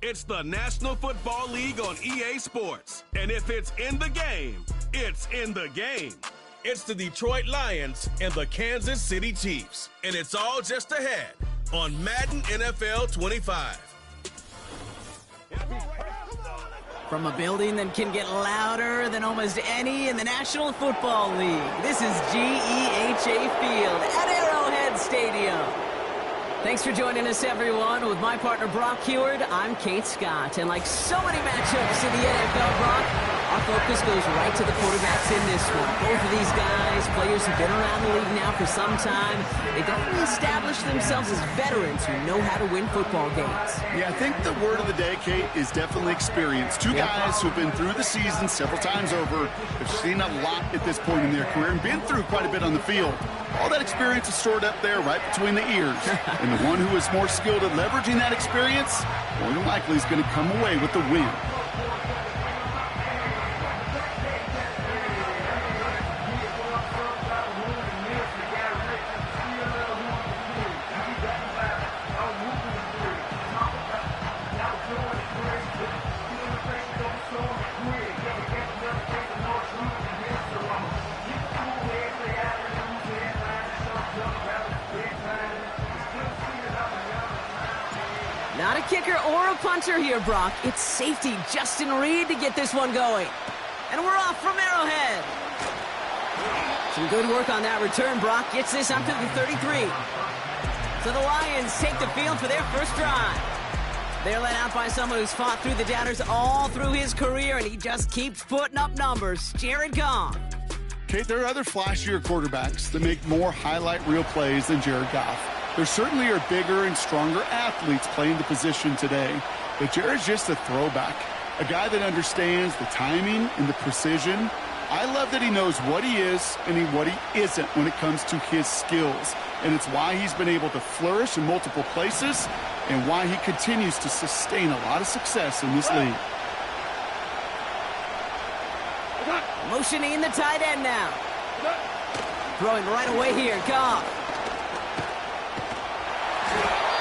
It's the National Football League on EA Sports. And if it's in the game, it's in the game. It's the Detroit Lions and the Kansas City Chiefs. And it's all just ahead on Madden NFL 25. From a building that can get louder than almost any in the National Football League, this is GEHA Field at Arrowhead Stadium. Thanks for joining us, everyone. With my partner, Brock Heward, I'm Kate Scott. And like so many matchups in the NFL, Brock, our focus goes right to the quarterbacks in this one. Both of these guys, players who've been around the league now for some time, they definitely established themselves as veterans who know how to win football games. Yeah, I think the word of the day, Kate, is definitely experience. Two guys who've been through the season several times over, have seen a lot at this point in their career, and been through quite a bit on the field. All that experience is stored up there right between the ears. And the one who is more skilled at leveraging that experience, more than likely is going to come away with the win. Not a kicker or a punter here, Brock. It's safety Justin Reed to get this one going. And we're off from Arrowhead. Some good work on that return. Brock gets this up to the 33. So the Lions take the field for their first drive. They're led out by someone who's fought through the doubters all through his career, and he just keeps putting up numbers. Jared Goff. Kate, there are other flashier quarterbacks that make more highlight reel plays than Jared Goff. There certainly are bigger and stronger athletes playing the position today, but Jared's just a throwback, a guy that understands the timing and the precision. I love that he knows what he is and what he isn't when it comes to his skills, and it's why he's been able to flourish in multiple places and why he continues to sustain a lot of success in this league. Motioning the tight end now. Throwing right away here, Goff.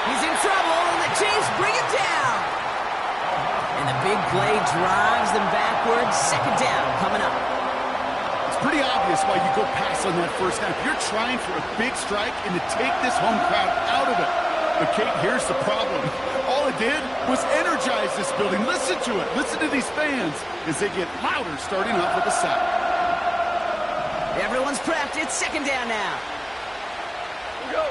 He's in trouble, and the Chiefs bring him down. And the big play drives them backwards. Second down coming up. It's pretty obvious why you go pass on that first down. If you're trying for a big strike and to take this home crowd out of it. But, Kate, here's the problem. All it did was energize this building. Listen to it. Listen to these fans as they get louder starting off with a sack. Everyone's prepped. It's second down now. Here we go.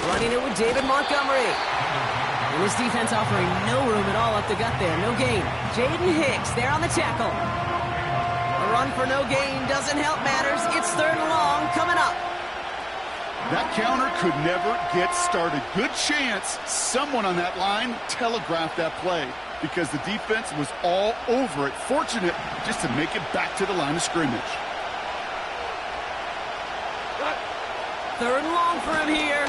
Running it with David Montgomery. And this defense offering no room at all up the gut there. No gain. Jaden Hicks there on the tackle. A run for no gain doesn't help matters. It's third and long coming up. That counter could never get started. Good chance someone on that line telegraphed that play because the defense was all over it. Fortunate just to make it back to the line of scrimmage. Third and long for him here.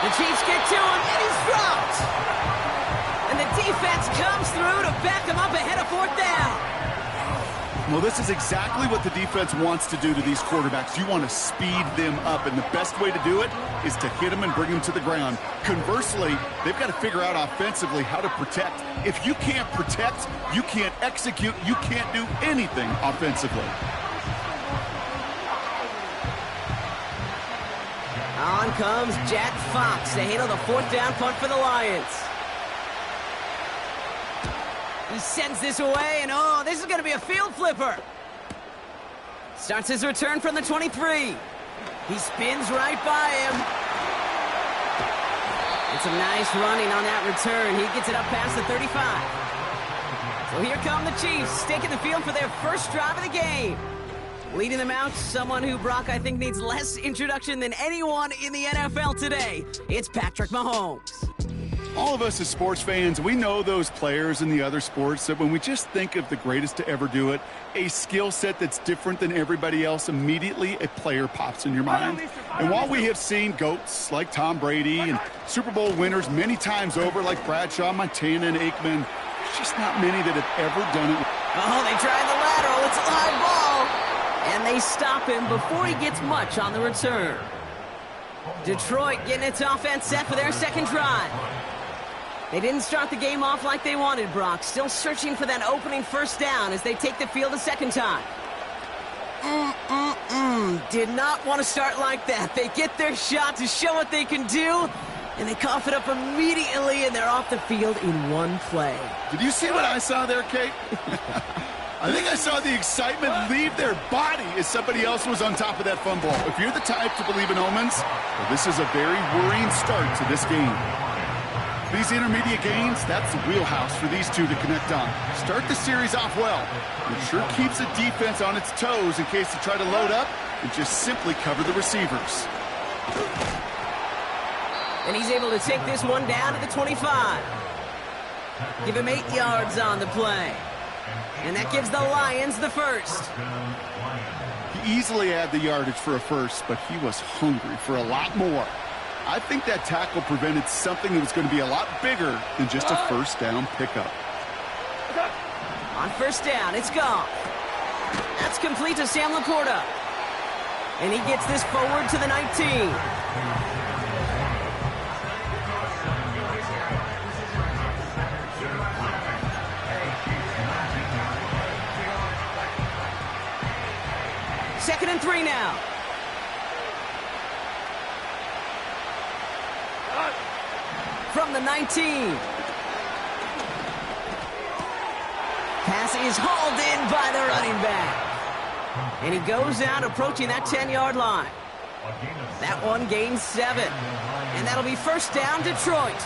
The Chiefs get to him, and he's dropped. And the defense comes through to back him up ahead of fourth down. Well, this is exactly what the defense wants to do to these quarterbacks. You want to speed them up, and the best way to do it is to hit them and bring them to the ground. Conversely, they've got to figure out offensively how to protect. If you can't protect, you can't execute, you can't do anything offensively. On comes Jack Fox to handle the fourth down punt for the Lions. He sends this away, and oh, this is going to be a field flipper. Starts his return from the 23. He spins right by him. And some nice running on that return. He gets it up past the 35. So here come the Chiefs, taking the field for their first drive of the game. Leading them out, someone who, Brock, I think needs less introduction than anyone in the NFL today. It's Patrick Mahomes. All of us as sports fans, we know those players in the other sports that when we just think of the greatest to ever do it, a skill set that's different than everybody else, immediately a player pops in your mind. And while we have seen GOATs like Tom Brady and Super Bowl winners many times over like Bradshaw, Montana, and Aikman, there's just not many that have ever done it. Oh, they tried the lateral. It's a live ball. And they stop him before he gets much on the return. Detroit getting its offense set for their second drive. They didn't start the game off like they wanted, Brock. Still searching for that opening first down as they take the field a second time. Did not want to start like that. They get their shot to show what they can do, and they cough it up immediately, and they're off the field in one play. Did you see what I saw there, Kate? I think I saw the excitement leave their body as somebody else was on top of that fumble. If you're the type to believe in omens, well, this is a very worrying start to this game. These intermediate gains, that's the wheelhouse for these two to connect on. Start the series off well. It sure keeps the defense on its toes in case they try to load up and just simply cover the receivers. And he's able to take this one down to the 25. Give him 8 yards on the play. And that gives the Lions the first. He easily had the yardage for a first, but he was hungry for a lot more. I think that tackle prevented something that was going to be a lot bigger than just a first down pickup. On first down, it's gone. That's complete to Sam Laporta. And he gets this forward to the 19. Second and 3 now. From the 19. Pass is hauled in by the running back. And he goes out approaching that 10-yard line. That one gains 7. And that'll be first down, Detroit.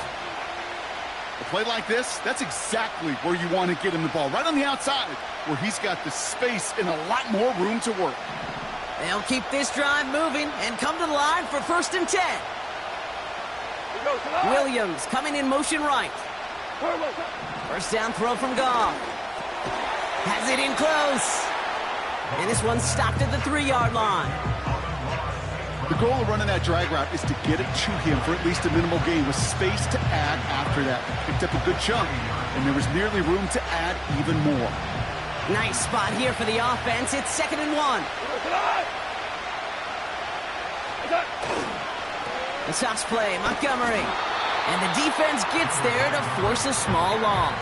A play like this, that's exactly where you want to get him the ball. Right on the outside, where he's got the space and a lot more room to work. They'll keep this drive moving and come to the line for first and 10. Williams coming in motion right. First down throw from Goff. Has it in close. And this one's stopped at the 3-yard line. The goal of running that drag route is to get it to him for at least a minimal gain with space to add after that. Picked up a good chunk, and there was nearly room to add even more. Nice spot here for the offense. It's 2nd and 1. The toss play, Montgomery. And the defense gets there to force a small loss.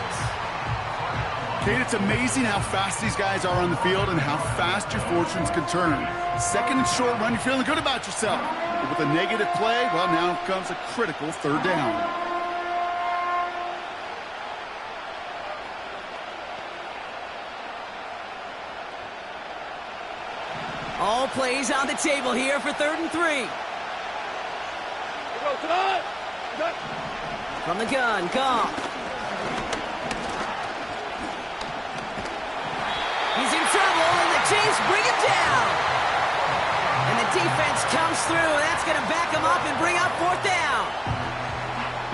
Kate, it's amazing how fast these guys are on the field and how fast your fortunes can turn. Second and short run, you're feeling good about yourself. But with a negative play, well, now comes a critical third down. All plays on the table here for 3rd and 3. From the gun, Goff. He's in trouble, and the Chiefs bring him down. And the defense comes through. That's going to back him up and bring up 4th down.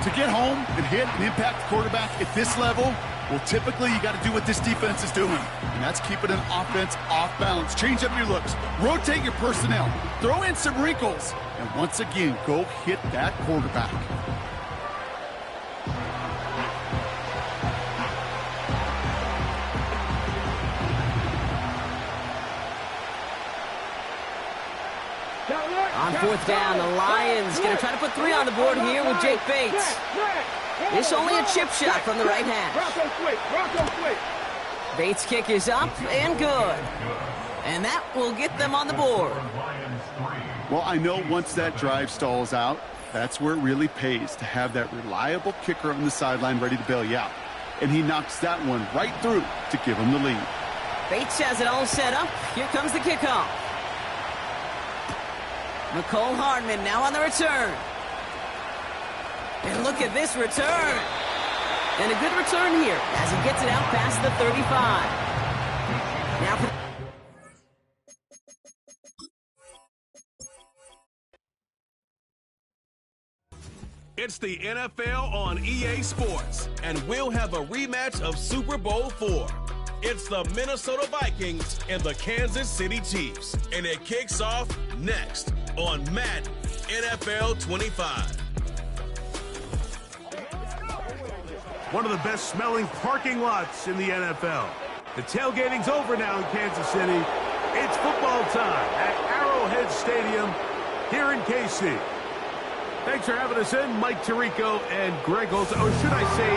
To get home and hit and impact the quarterback at this level, well, typically you got to do what this defense is doing, and that's keeping an offense off balance. Change up your looks, rotate your personnel, throw in some wrinkles, and once again, go hit that quarterback. On 4th down, the Lions going to try to put 3 on the board here with Jake Bates. This only a chip shot from the right hash. Bates' kick is up and good. And that will get them on the board. Well, I know once that drive stalls out, that's where it really pays to have that reliable kicker on the sideline ready to bail you out. And he knocks that one right through to give him the lead. Bates has it all set up. Here comes the kickoff. McCole Hardman now on the return. And look at this return. And a good return here as he gets it out past the 35. Now for It's the NFL on EA Sports, and we'll have a rematch of Super Bowl IV. It's the Minnesota Vikings and the Kansas City Chiefs, and it kicks off next on Madden NFL 25. One of the best-smelling parking lots in the NFL. The tailgating's over now in Kansas City. It's football time at Arrowhead Stadium here in KC. Thanks for having us in, Mike Tirico and Greg Olson. Or should I say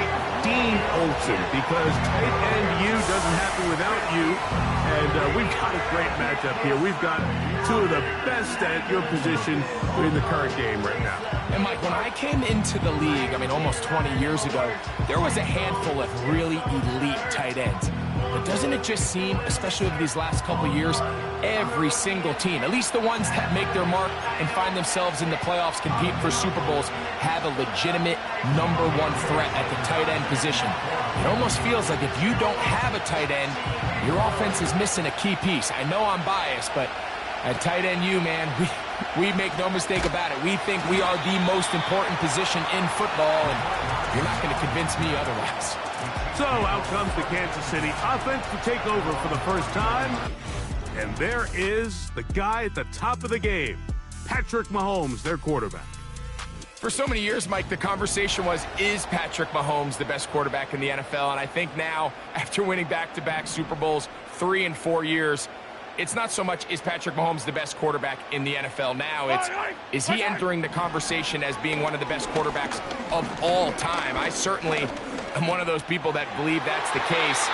Dean Olson, because tight end U doesn't happen without you. And we've got a great matchup here. We've got two of the best at your position in the current game right now. And Mike, when I came into the league, almost 20 years ago, there was a handful of really elite tight ends. But doesn't it just seem, especially over these last couple of years, every single team, at least the ones that make their mark and find themselves in the playoffs, compete for Super Bowls, have a legitimate #1 threat at the tight end position. It almost feels like if you don't have a tight end, your offense is missing a key piece. I know I'm biased, but at tight end U, man, we make no mistake about it. We think we are the most important position in football, and you're not going to convince me otherwise. So out comes the Kansas City offense to take over for the first time. And there is the guy at the top of the game, Patrick Mahomes, their quarterback. For so many years, Mike, the conversation was, is Patrick Mahomes the best quarterback in the NFL? And I think now, after winning back-to-back Super Bowls 3 and 4 years, it's not so much, is Patrick Mahomes the best quarterback in the NFL now? It's, is he entering the conversation as being one of the best quarterbacks of all time? I certainly am one of those people that believe that's the case.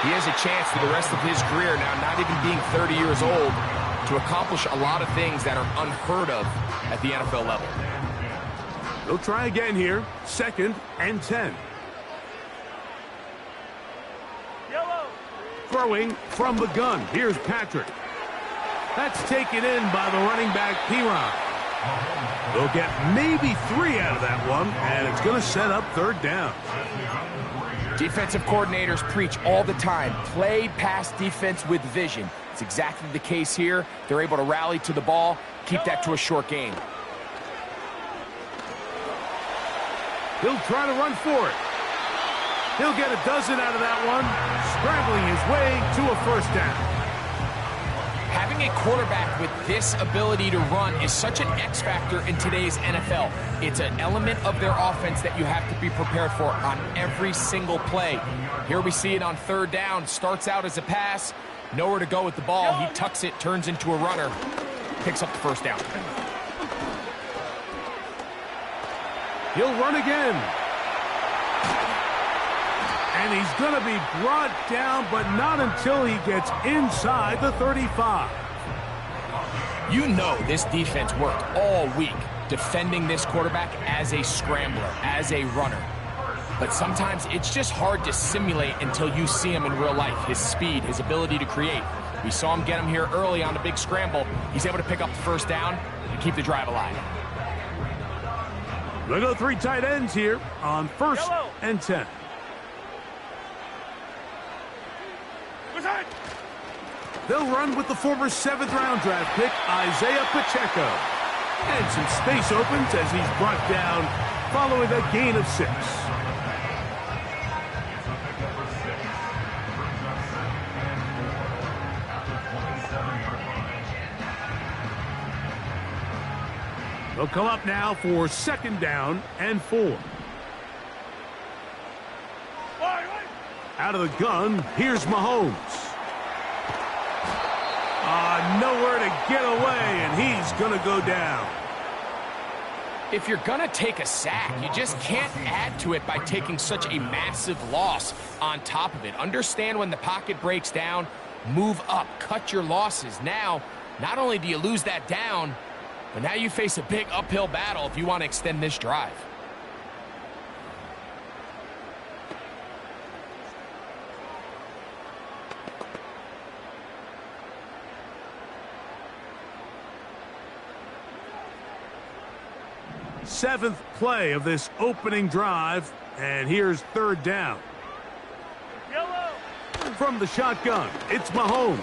He has a chance for the rest of his career now, not even being 30 years old, to accomplish a lot of things that are unheard of at the NFL level. They'll try again here. 2nd and 10. Throwing from the gun. Here's Patrick. That's taken in by the running back, Piron. They'll get maybe 3 out of that one, and it's going to set up 3rd down. Defensive coordinators preach all the time, play pass defense with vision. It's exactly the case here. They're able to rally to the ball, keep that to a short game. He'll try to run for it. He'll get a dozen out of that one, scrambling his way to a 1st down. Having a quarterback with this ability to run is such an X factor in today's NFL. It's an element of their offense that you have to be prepared for on every single play. Here we see it on 3rd down. Starts out as a pass, nowhere to go with the ball. He tucks it, turns into a runner, picks up the 1st down. He'll run again. And he's going to be brought down, but not until he gets inside the 35. You know this defense worked all week defending this quarterback as a scrambler, as a runner. But sometimes it's just hard to simulate until you see him in real life, his speed, his ability to create. We saw him get him here early on a big scramble. He's able to pick up the 1st down and keep the drive alive. We'll go 3 tight ends here on 1st and 10. They'll run with the former 7th round draft pick, Isaiah Pacheco. And some space opens as he's brought down following a gain of 6. They'll come up now for 2nd down and 4. Out of the gun, here's Mahomes. Nowhere to get away, and he's going to go down. If you're going to take a sack, you just can't add to it by taking such a massive loss on top of it. Understand when the pocket breaks down, move up, cut your losses. Now, not only do you lose that down, but now you face a big uphill battle if you want to extend this drive. Seventh play of this opening drive, and here's 3rd down. From the shotgun, it's Mahomes.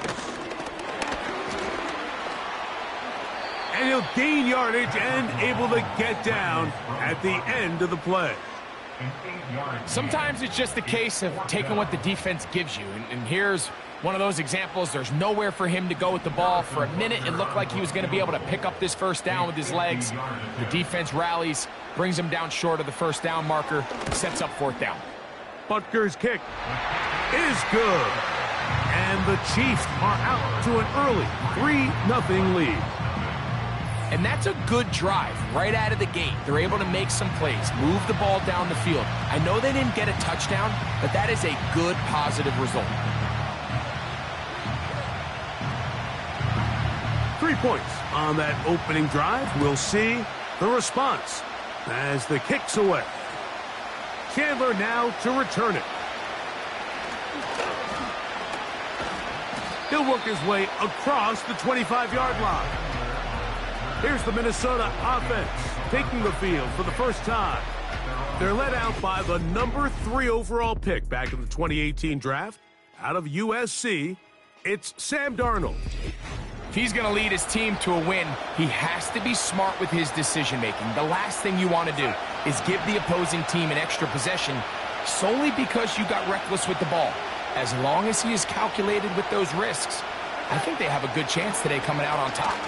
And he'll gain yardage and able to get down at the end of the play. Sometimes it's just a case of taking what the defense gives you, and here's one of those examples. There's nowhere for him to go with the ball. For a minute, it looked like he was going to be able to pick up this 1st down with his legs. The defense rallies, brings him down short of the 1st down marker, sets up 4th down. Butker's kick is good. And the Chiefs are out to an early 3-0 lead. And that's a good drive right out of the gate. They're able to make some plays, move the ball down the field. I know they didn't get a touchdown, but that is a good, positive result. 3 points on that opening drive. We'll see the response as the kick's away. Chandler now to return it. He'll work his way across the 25-yard line. Here's the Minnesota offense taking the field for the first time. They're led out by the number 3 overall pick back in the 2018 draft. Out of USC, it's Sam Darnold. If he's going to lead his team to a win, he has to be smart with his decision-making. The last thing you want to do is give the opposing team an extra possession solely because you got reckless with the ball. As long as he is calculated with those risks, I think they have a good chance today coming out on top.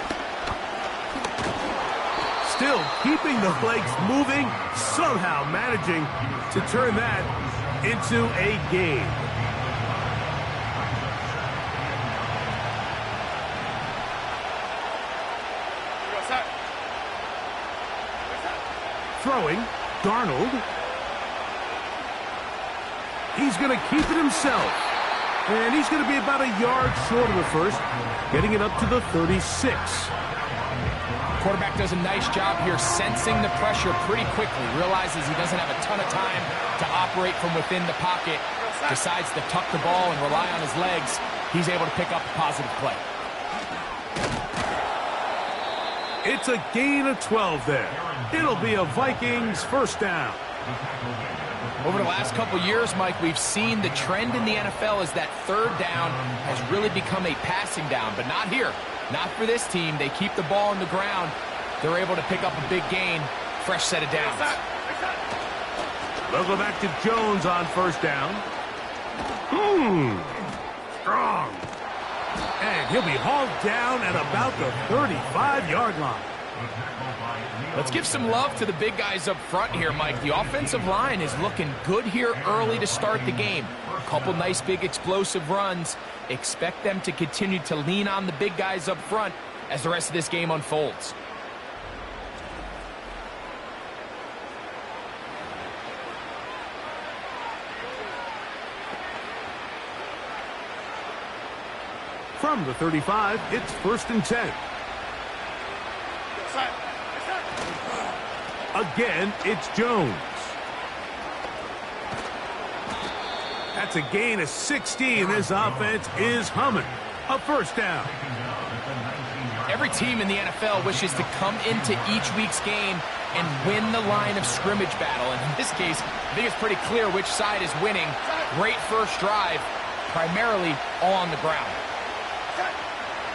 Still keeping the legs moving, somehow managing to turn that into a game. Throwing, Darnold. He's going to keep it himself. And he's going to be about a yard short of the first, getting it up to the 36. Quarterback does a nice job here sensing the pressure pretty quickly, realizes he doesn't have a ton of time to operate from within the pocket, decides to tuck the ball and rely on his legs. He's able to pick up a positive play. It's a gain of 12 there. It'll be a Vikings first down. Over the last couple years, Mike, we've seen the trend in the NFL is that third down has really become a passing down, but not here. Not for this team. They keep the ball on the ground. They're able to pick up a big gain. Fresh set of downs. They'll go back to Jones on first down. Strong. And he'll be hauled down at about the 35-yard line. Let's give some love to the big guys up front here, Mike. The offensive line is looking good here early to start the game. A couple nice big explosive runs. Expect them to continue to lean on the big guys up front as the rest of this game unfolds. From the 35, it's 1st and 10. Again, it's Jones. That's a gain of 16. This offense is humming. A first down. Every team in the NFL wishes to come into each week's game and win the line of scrimmage battle. And in this case, I think it's pretty clear which side is winning. Great first drive, primarily all on the ground.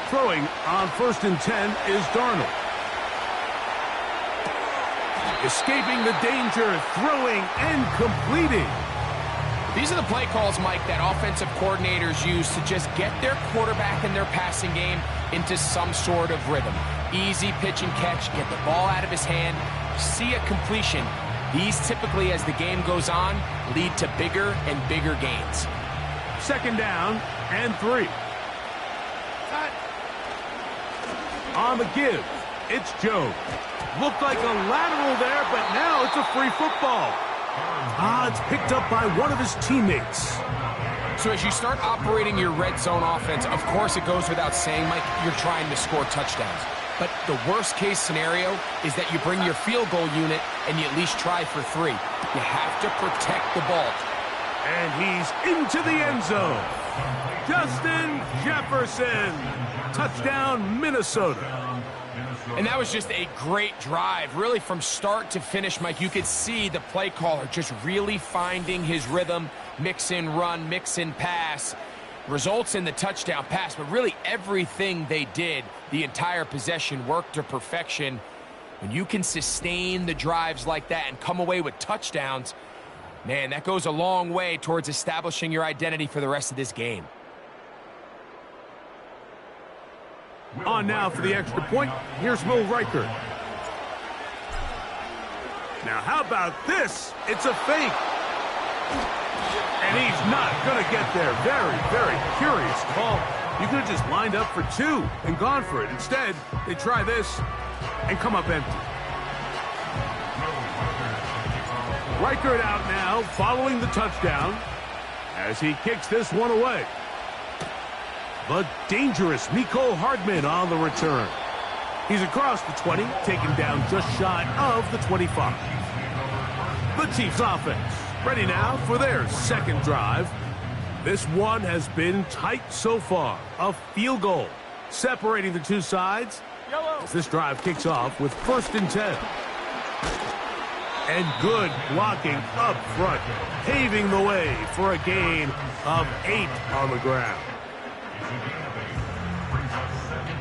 Throwing on 1st and 10 is Darnold. Escaping the danger, throwing and completing. These are the play calls, Mike, that offensive coordinators use to just get their quarterback and their passing game into some sort of rhythm. Easy pitch and catch, get the ball out of his hand, see a completion. These typically, as the game goes on, lead to bigger and bigger gains. 2nd down and 3. On the give, it's Jones. Looked like a lateral there, but now it's a free football. It's picked up by one of his teammates. So as you start operating your red zone offense, of course it goes without saying, Mike, you're trying to score touchdowns. But the worst case scenario is that you bring your field goal unit and you at least try for 3. You have to protect the ball. And he's into the end zone. Justin Jefferson. Touchdown, Minnesota. And that was just a great drive, really from start to finish, Mike. You could see the play caller just really finding his rhythm, mix in run, mix in pass. Results in the touchdown pass, but really everything they did, the entire possession worked to perfection. When you can sustain the drives like that and come away with touchdowns, man, that goes a long way towards establishing your identity for the rest of this game. On now for the extra point, here's Will Riker. Now how about this? It's a fake. And he's not going to get there. Very, very curious call. You could have just lined up for 2 and gone for it. Instead, they try this and come up empty. Reichert out now, following the touchdown, as he kicks this one away. The dangerous Mecole Hardman on the return. He's across the 20, taken down just shy of the 25. The Chiefs offense ready now for their second drive. This one has been tight so far. A field goal separating the two sides as this drive kicks off with 1st and 10. And good blocking up front, paving the way for a gain of 8 on the ground.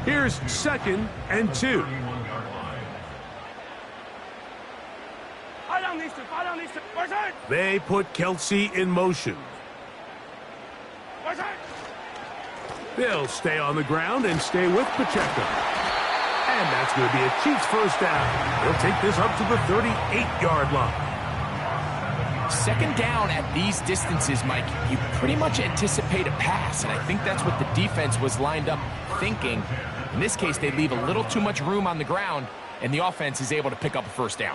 Here's 2nd and 2. They put Kelsey in motion. They'll stay on the ground and stay with Pacheco. And that's going to be a Chiefs first down. They'll take this up to the 38-yard line. 2nd down at these distances, Mike, you pretty much anticipate a pass, and I think that's what the defense was lined up thinking. In this case, they leave a little too much room on the ground, and the offense is able to pick up a first down.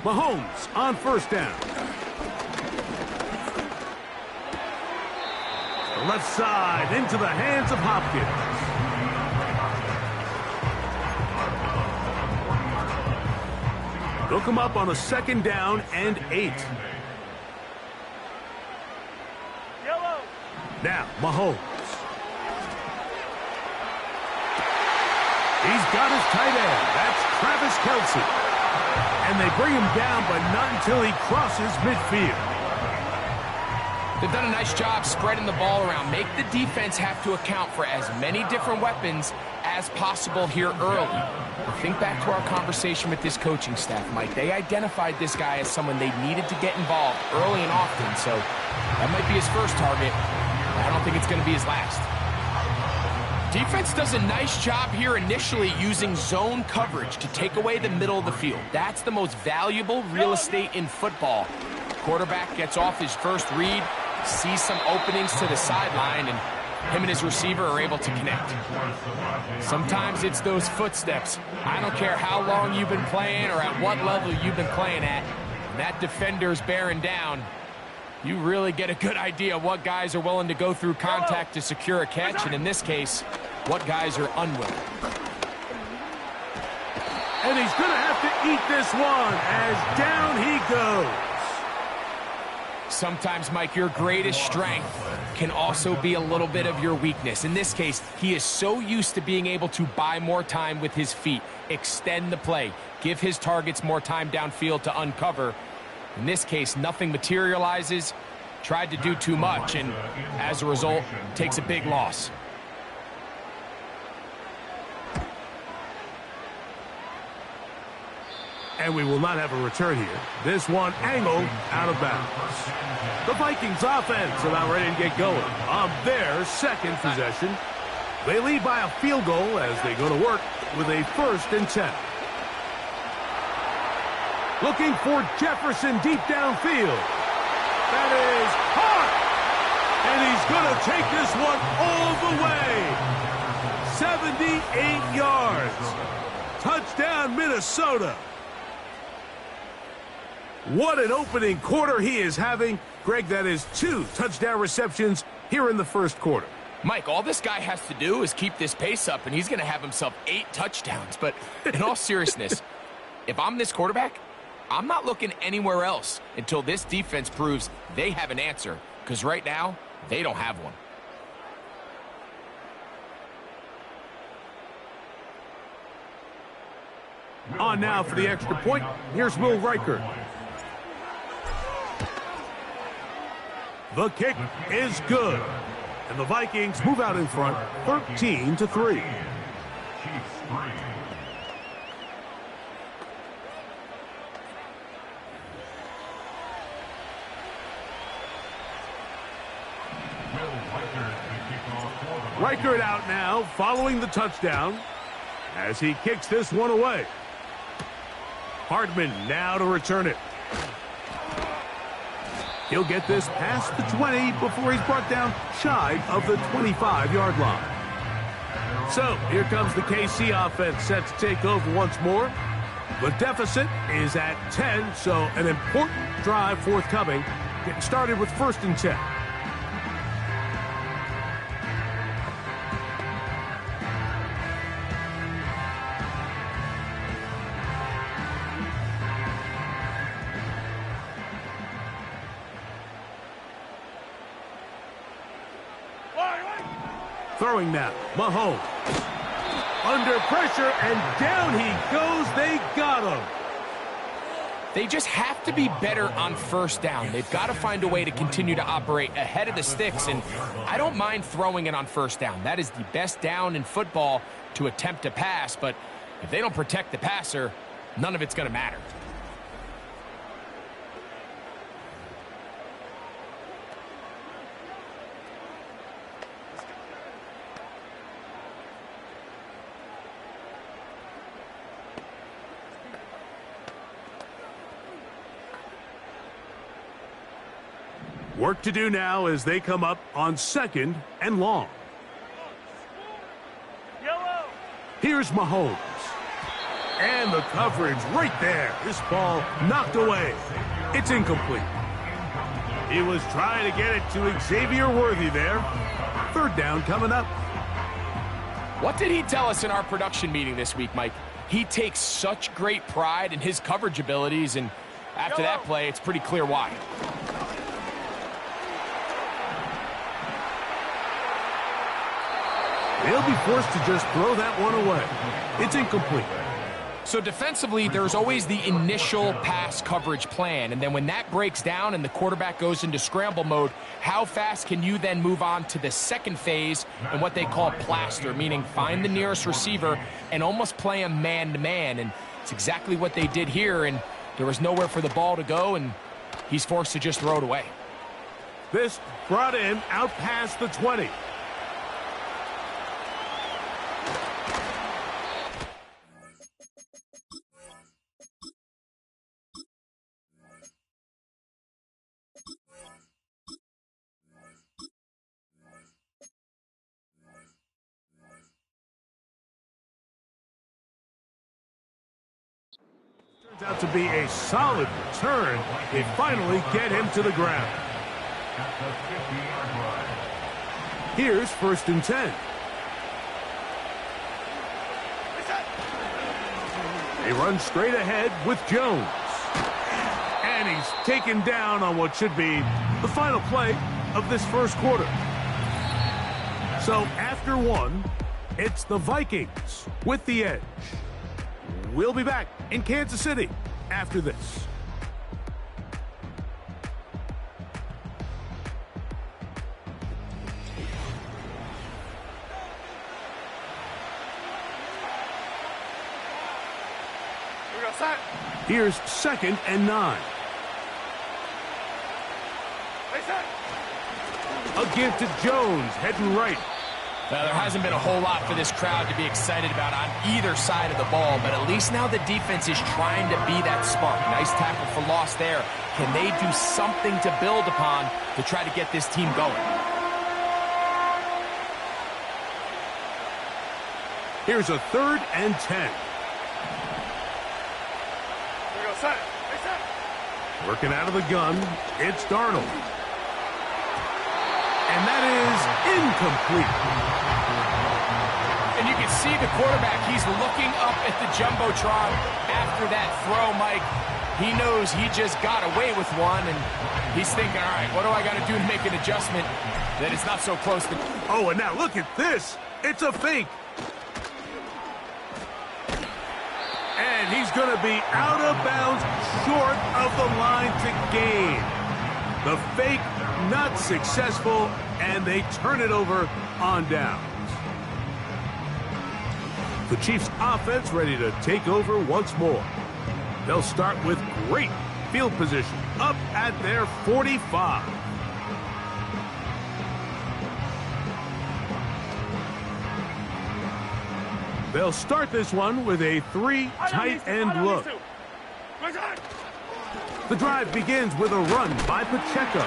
Mahomes on 1st down. The left side into the hands of Hopkins. They'll come up on a 2nd down and 8. Now, Mahomes. He's got his tight end. That's Travis Kelce. And they bring him down, but not until he crosses midfield. They've done a nice job spreading the ball around. Make the defense have to account for as many different weapons as possible here early. But think back to our conversation with this coaching staff, Mike. They identified this guy as someone they needed to get involved early and often, so that might be his first target. I don't think it's going to be his last. Defense does a nice job here initially using zone coverage to take away the middle of the field. That's the most valuable real estate in football. Quarterback gets off his first read, sees some openings to the sideline, and him and his receiver are able to connect. Sometimes it's those footsteps. I don't care how long you've been playing or at what level you've been playing at. When that defender's bearing down, you really get a good idea of what guys are willing to go through contact to secure a catch, and in this case, what guys are unwilling. And he's going to have to eat this one as down he goes. Sometimes, Mike, your greatest strength can also be a little bit of your weakness. In this case, he is so used to being able to buy more time with his feet, extend the play, give his targets more time downfield to uncover. In this case, nothing materializes, tried to do too much, and as a result, takes a big loss. And we will not have a return here. This one angled out of bounds. The Vikings offense about ready to get going on their 2nd possession. They lead by a field goal as they go to work with a 1st and 10. Looking for Jefferson deep downfield. That is hard. And he's going to take this one all the way. 78 yards. Touchdown, Minnesota. What an opening quarter he is having. Greg, that is 2 touchdown receptions here in the 1st quarter. Mike, all this guy has to do is keep this pace up, and he's going to have himself 8 touchdowns. But in all seriousness, if I'm this quarterback, I'm not looking anywhere else until this defense proves they have an answer, because right now, they don't have one. On now for the extra point. Here's Will Reichert. The kick is good. And the Vikings move out in front, 13-3. Reichert out now, following the touchdown, as he kicks this one away. Hardman now to return it. He'll get this past the 20 before he's brought down shy of the 25-yard line. So here comes the KC offense set to take over once more. The deficit is at 10, so an important drive forthcoming. Getting started with 1st and 10. Throwing now, Mahomes. Under pressure, and down he goes. They got him. They just have to be better on 1st down. They've got to find a way to continue to operate ahead of the sticks, and I don't mind throwing it on 1st down. That is the best down in football to attempt to pass, but if they don't protect the passer, none of it's going to matter. Work to do now as they come up on 2nd and long. Yellow. Here's Mahomes. And the coverage right there. This ball knocked away. It's incomplete. He was trying to get it to Xavier Worthy there. 3rd down coming up. What did he tell us in our production meeting this week, Mike? He takes such great pride in his coverage abilities, and after that play, it's pretty clear why. They'll be forced to just throw that one away. It's incomplete. So defensively, there's always the initial pass coverage plan, and then when that breaks down and the quarterback goes into scramble mode, how fast can you then move on to the second phase and what they call plaster, meaning find the nearest receiver and almost play him man-to-man, and it's exactly what they did here, and there was nowhere for the ball to go, and he's forced to just throw it away. This brought in out past the 20. Turns out to be a solid return. They finally get him to the ground. Here's 1st and 10. They run straight ahead with Jones. And he's taken down on what should be the final play of this 1st quarter. So after 1, it's the Vikings with the edge. We'll be back in Kansas City after this. Here's 2nd and 9. A give to Jones, heading right. There hasn't been a whole lot for this crowd to be excited about on either side of the ball, but at least now the defense is trying to be that spark. Nice tackle for loss there. Can they do something to build upon to try to get this team going? Here's a 3rd and 10. Working out of the gun, it's Darnold. And that is incomplete. And you can see the quarterback, he's looking up at the Jumbotron after that throw, Mike. He knows he just got away with one, and he's thinking, all right, what do I got to do to make an adjustment that it's not so close to... Oh, and now look at this. It's a fake. And he's going to be out of bounds, short of the line to gain. The fake not successful, and they turn it over on downs. The Chiefs offense ready to take over once more. They'll start with great field position up at their 45. They'll start this one with a 3 tight end look. The drive begins with a run by Pacheco.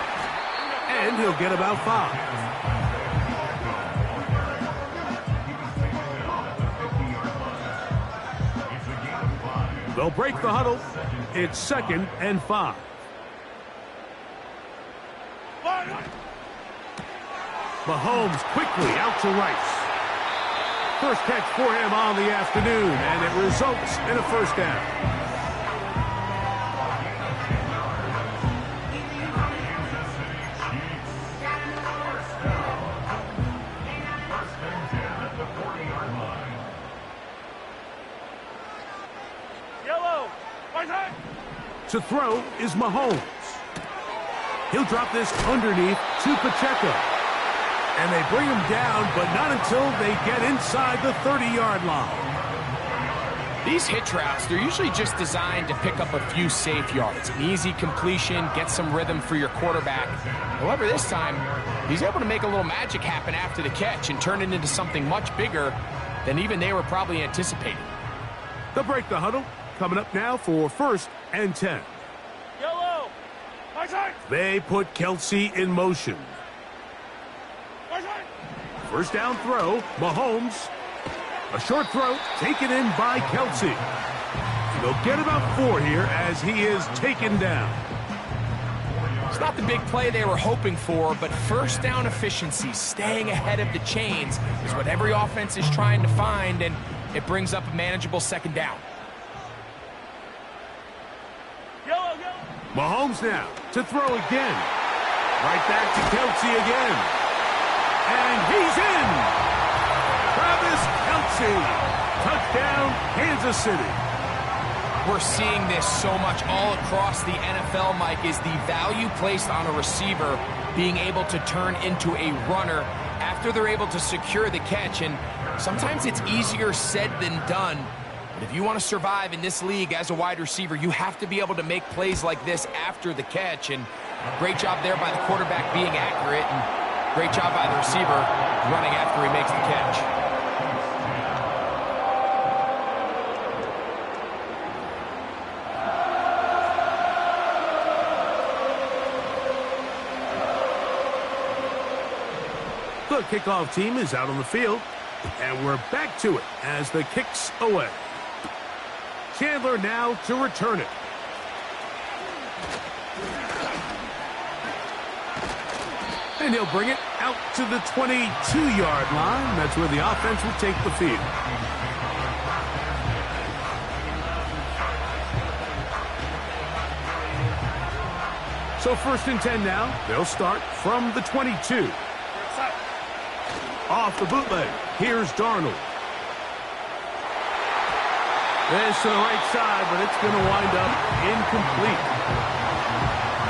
And he'll get about 5. They'll break the huddle. It's 2nd and 5. Mahomes quickly out to Rice. First catch for him on the afternoon, and it results in a first down. To throw is Mahomes. He'll drop this underneath to Pacheco. And they bring him down, but not until they get inside the 30-yard line. These hitch routes, they're usually just designed to pick up a few safe yards. An easy completion, get some rhythm for your quarterback. However, this time, he's able to make a little magic happen after the catch and turn it into something much bigger than even they were probably anticipating. They'll break the huddle. Coming up now for 1st and 10. Yellow. They put Kelsey in motion. First down throw, Mahomes. A short throw taken in by Kelsey. They'll get about 4 here as he is taken down. It's not the big play they were hoping for, but first down efficiency, staying ahead of the chains, is what every offense is trying to find, and it brings up a manageable 2nd down. Mahomes now to throw again. Right back to Kelsey again. And he's in. Travis Kelsey. Touchdown, Kansas City. We're seeing this so much all across the NFL, Mike, is the value placed on a receiver being able to turn into a runner after they're able to secure the catch. And sometimes it's easier said than done. But if you want to survive in this league as a wide receiver, you have to be able to make plays like this after the catch. And great job there by the quarterback being accurate, and great job by the receiver running after he makes the catch. The kickoff team is out on the field, and we're back to it as the kick's away. Chandler now to return it. And he'll bring it out to the 22-yard line. That's where the offense will take the field. So 1st and 10 now. They'll start from the 22. Off the bootleg. Here's Darnold. This to the right side, but it's going to wind up incomplete.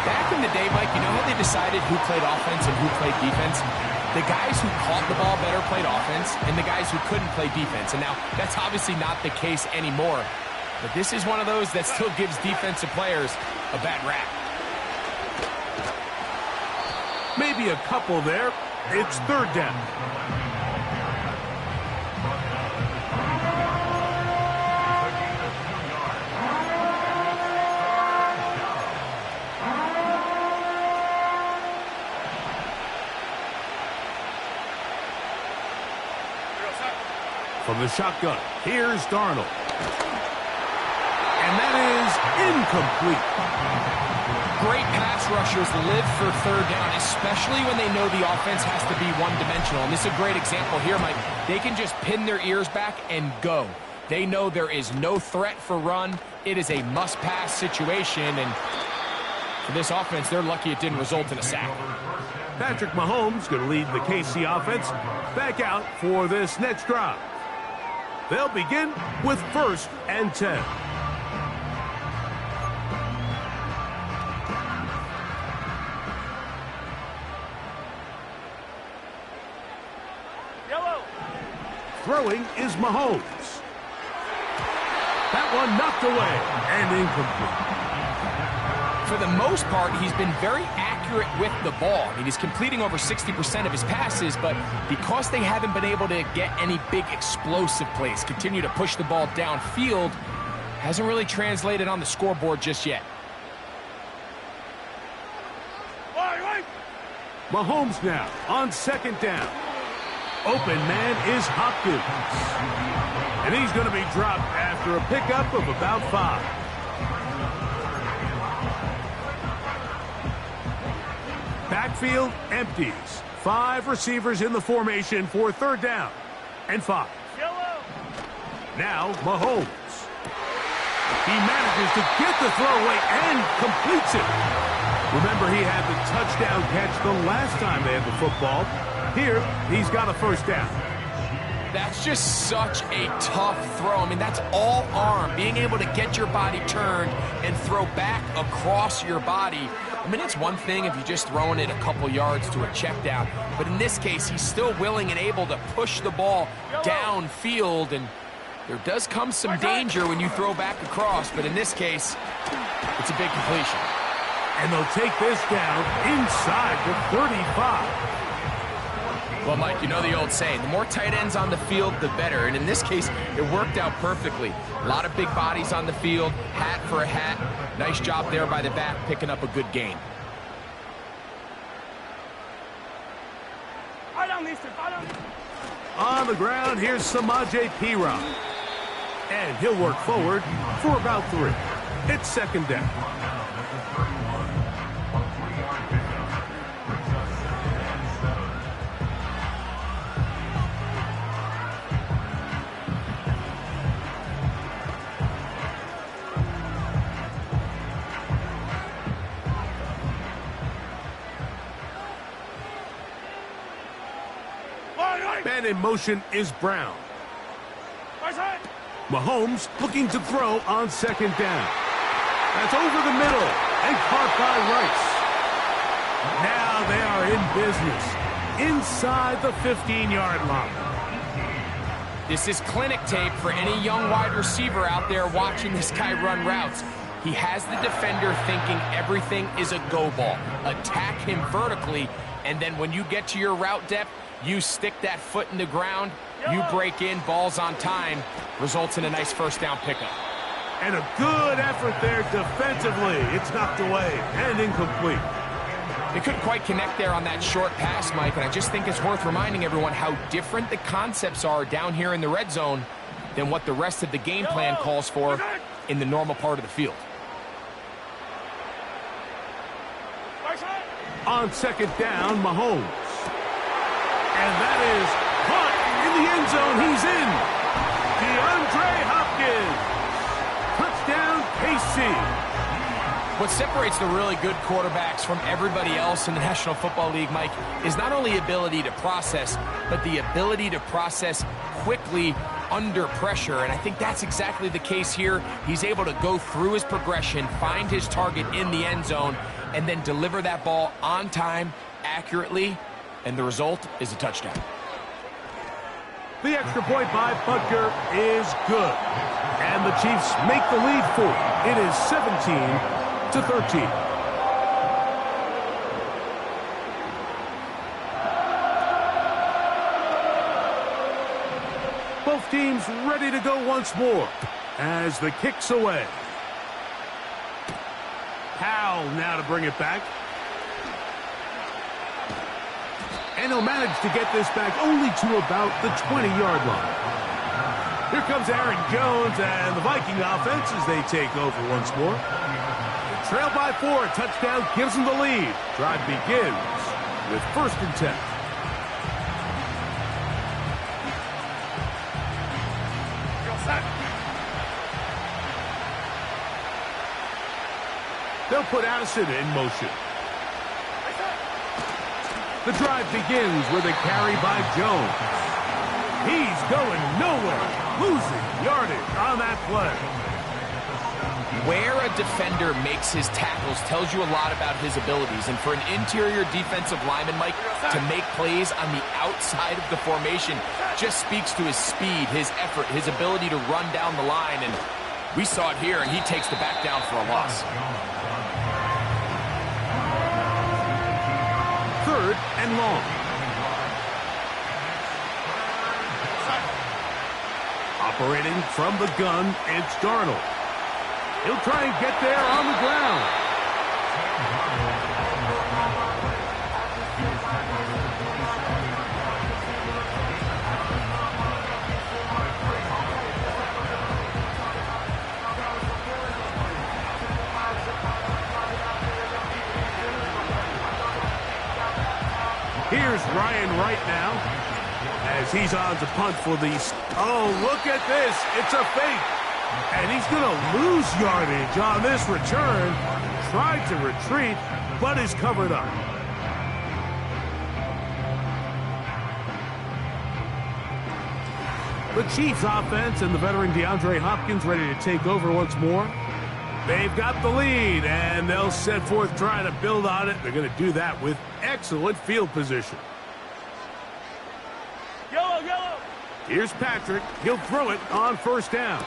Back in the day, Mike, you know how they decided who played offense and who played defense? The guys who caught the ball better played offense, and the guys who couldn't play defense. And now, that's obviously not the case anymore. But this is one of those that still gives defensive players a bad rap. Maybe a couple there. It's 3rd down. From the shotgun, here's Darnold. And that is incomplete. Great pass rushers live for 3rd down, especially when they know the offense has to be one-dimensional. And this is a great example here, Mike. They can just pin their ears back and go. They know there is no threat for run. It is a must-pass situation. And for this offense, they're lucky it didn't result in a sack. Patrick Mahomes going to lead the KC offense back out for this next drive. They'll begin with 1st and 10. Yellow. Throwing is Mahomes. That one knocked away and incomplete. For the most part, he's been very accurate with the ball. I mean, he's completing over 60% of his passes, but because they haven't been able to get any big explosive plays, continue to push the ball downfield, hasn't really translated on the scoreboard just yet. Mahomes now on second down. Open man is Hopkins. And he's going to be dropped after a pickup of about 5. Backfield empties. 5 receivers in the formation for third down and 5. Now Mahomes. He manages to get the throw away and completes it. Remember, he had the touchdown catch the last time they had the football. Here, he's got a first down. That's just such a tough throw. I mean, that's all arm. Being able to get your body turned and throw back across your body. I mean, it's one thing if you're just throwing it a couple yards to a check down. But in this case, he's still willing and able to push the ball downfield. And there does come some danger when you throw back across. But in this case, it's a big completion. And they'll take this down inside the 35. Well, Mike, you know the old saying, the more tight ends on the field, the better. And in this case, it worked out perfectly. A lot of big bodies on the field, hat for a hat. Nice job there by the back, picking up a good gain. On the ground, here's Samaje Perine. And he'll work forward for about 3. It's second down. Man in motion is Brown. Mahomes looking to throw on second down. That's over the middle and caught by Rice. Now they are in business inside the 15-yard line. This is clinic tape for any young wide receiver out there watching this guy run routes. He has the defender thinking everything is a go ball. Attack him vertically, and then when you get to your route depth, you stick that foot in the ground, you break in, balls on time, results in a nice first down pickup. And a good effort there defensively. It's knocked away and incomplete. They couldn't quite connect there on that short pass, Mike, and I just think it's worth reminding everyone how different the concepts are down here in the red zone than what the rest of the game plan calls for in the normal part of the field. On second down, Mahomes. And that is caught in the end zone. He's in. DeAndre Hopkins. Touchdown, KC. What separates the really good quarterbacks from everybody else in the National Football League, Mike, is not only ability to process, but the ability to process quickly under pressure. And I think that's exactly the case here. He's able to go through his progression, find his target in the end zone, and then deliver that ball on time, accurately, and the result is a touchdown. The extra point by Butker is good. And the Chiefs make the lead 4. It is 17-13. Both teams ready to go once more as the kick's away. Powell now to bring it back. And he'll manage to get this back only to about the 20-yard line. Here comes Aaron Jones and the Viking offense as they take over once more. Trail by 4, touchdown gives them the lead. Drive begins with 1st and 10. They'll put Addison in motion. The drive begins with a carry by Jones. He's going nowhere, losing yardage on that play. Where a defender makes his tackles tells you a lot about his abilities. And for an interior defensive lineman, Mike, to make plays on the outside of the formation just speaks to his speed, his effort, his ability to run down the line. And we saw it here, and he takes the back down for a loss. 3rd and long. Operating from the gun, it's Darnold. He'll try and get there on the ground. Here's Ryan Wright now, as he's on to punt for these. Oh, look at this. It's a fake. And he's going to lose yardage on this return. Tried to retreat, but is covered up. The Chiefs offense and the veteran DeAndre Hopkins ready to take over once more. They've got the lead, and they'll set forth trying to build on it. They're going to do that with excellent field position. Yellow, yellow. Here's Patrick. He'll throw it on first down.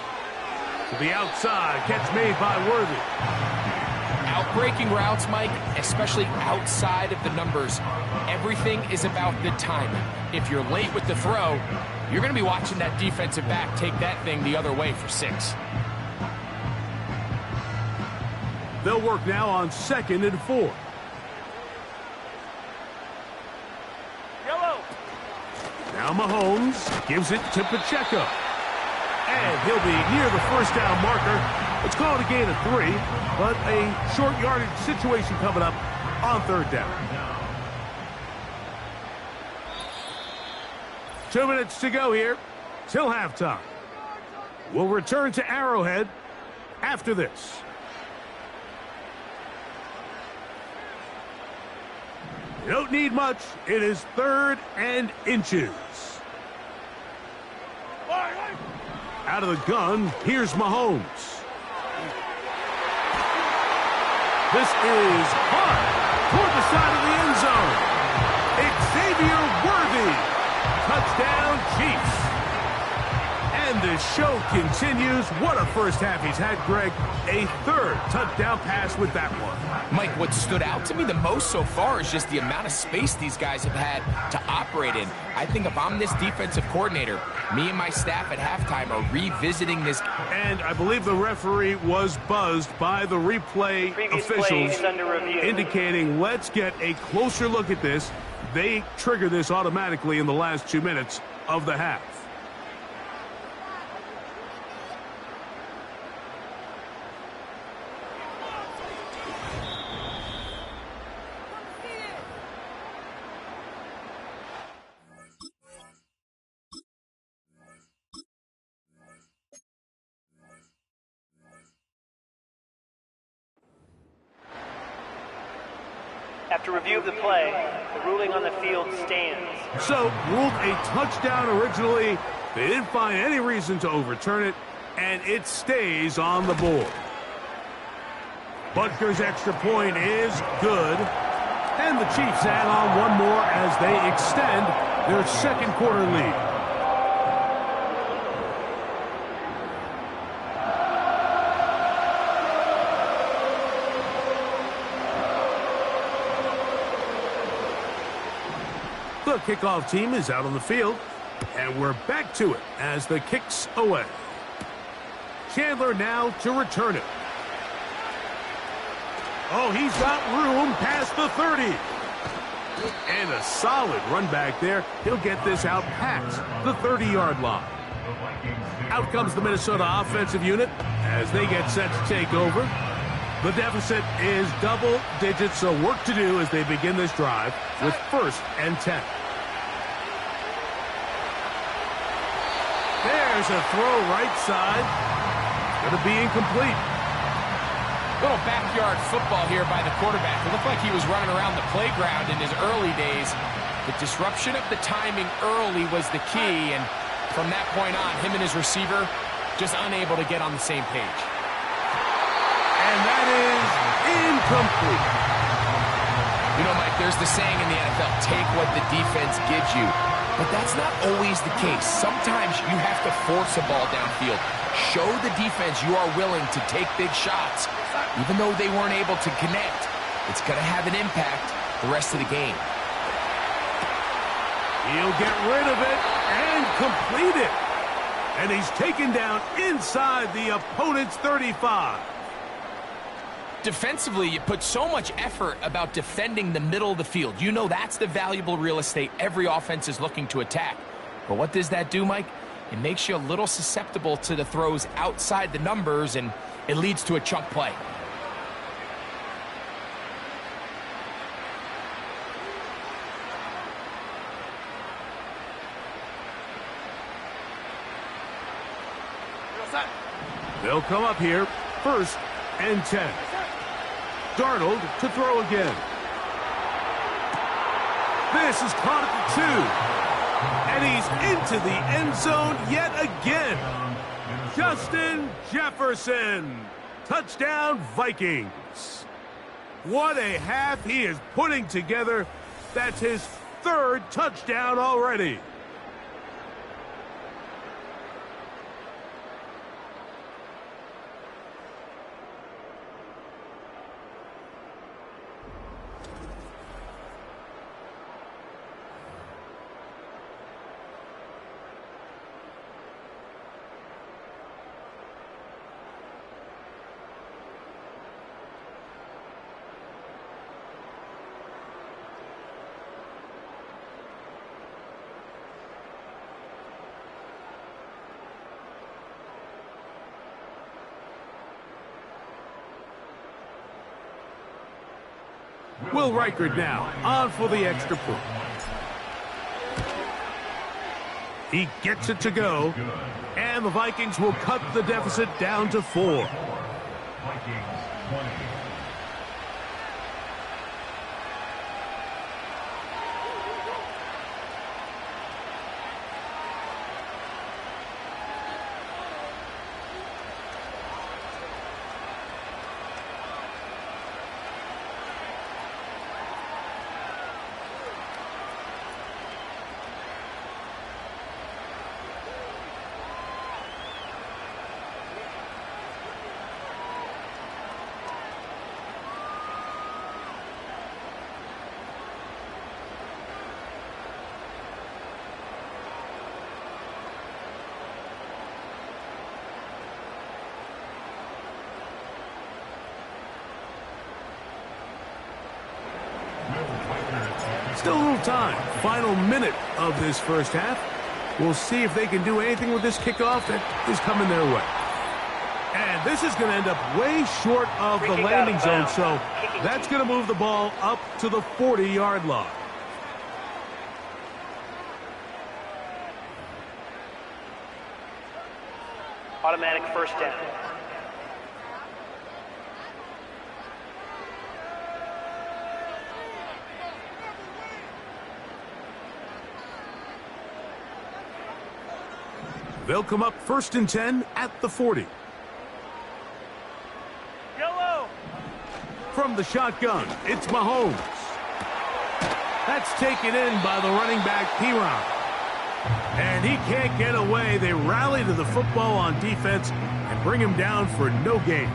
To the outside, catch made by Worthy. Outbreaking routes, Mike, especially outside of the numbers, everything is about the timing. If you're late with the throw, you're going to be watching that defensive back take that thing the other way for 6. They'll work now on 2nd and 4. Yellow. Now Mahomes gives it to Pacheco. And he'll be near the first down marker. Let's call it a gain of 3, but a short yardage situation coming up on 3rd down. 2 minutes to go here till halftime. We'll return to Arrowhead after this. You don't need much. It is 3rd and inches. Out of the gun, here's Mahomes. This is hard toward the side of the end zone. Xavier Worthy. Touchdown, Chiefs. And the show continues. What a first half he's had, Greg. A 3rd touchdown pass with that one. Mike, what stood out to me the most so far is just the amount of space these guys have had to operate in. I think if I'm this defensive coordinator, me and my staff at halftime are revisiting this. And I believe the referee was buzzed by the replay officials, indicating let's get a closer look at this. They trigger this automatically in the last 2 minutes of the half. After review of the play, the ruling on the field stands. So, ruled a touchdown originally. They didn't find any reason to overturn it, and it stays on the board. Butker's extra point is good. And the Chiefs add on one more as they extend their 2nd quarter lead. The kickoff team is out on the field, and we're back to it as the kick's away. Chandler now to return it. Oh, he's got room past the 30. And a solid run back there. He'll get this out past the 30-yard line. Out comes the Minnesota offensive unit as they get set to take over. The deficit is double digits, so work to do as they begin this drive with 1st and 10. There's a throw right side. Going to be incomplete. Little backyard football here by the quarterback. It looked like he was running around the playground in his early days. The disruption of the timing early was the key, and from that point on, him and his receiver just unable to get on the same page. And that is incomplete. You know, Mike, there's the saying in the NFL, take what the defense gives you. But that's not always the case. Sometimes you have to force a ball downfield. Show the defense you are willing to take big shots. Even though they weren't able to connect, it's going to have an impact the rest of the game. He'll get rid of it and complete it. And he's taken down inside the opponent's 35. Defensively, you put so much effort about defending the middle of the field. You know that's the valuable real estate every offense is looking to attack. But what does that do, Mike? It makes you a little susceptible to the throws outside the numbers, and it leads to a chunk play. They'll come up here, 1st and 10. Darnold to throw again. This is caught at the 2. And he's into the end zone yet again. Justin Jefferson. Touchdown, Vikings. What a half he is putting together. That's his 3rd touchdown already. Will Reichard now on for the extra point. He gets it to go, and the Vikings will cut the deficit down to 4. Still a little time. Final minute of this first half. We'll see if they can do anything with this kickoff that is coming their way. And this is going to end up way short of the landing zone, so that's going to move the ball up to the 40-yard line. Automatic 1st down. They'll come up 1st and 10 at the 40. Yellow. From the shotgun, it's Mahomes. That's taken in by the running back, Piron. And he can't get away. They rally to the football on defense and bring him down for no gain.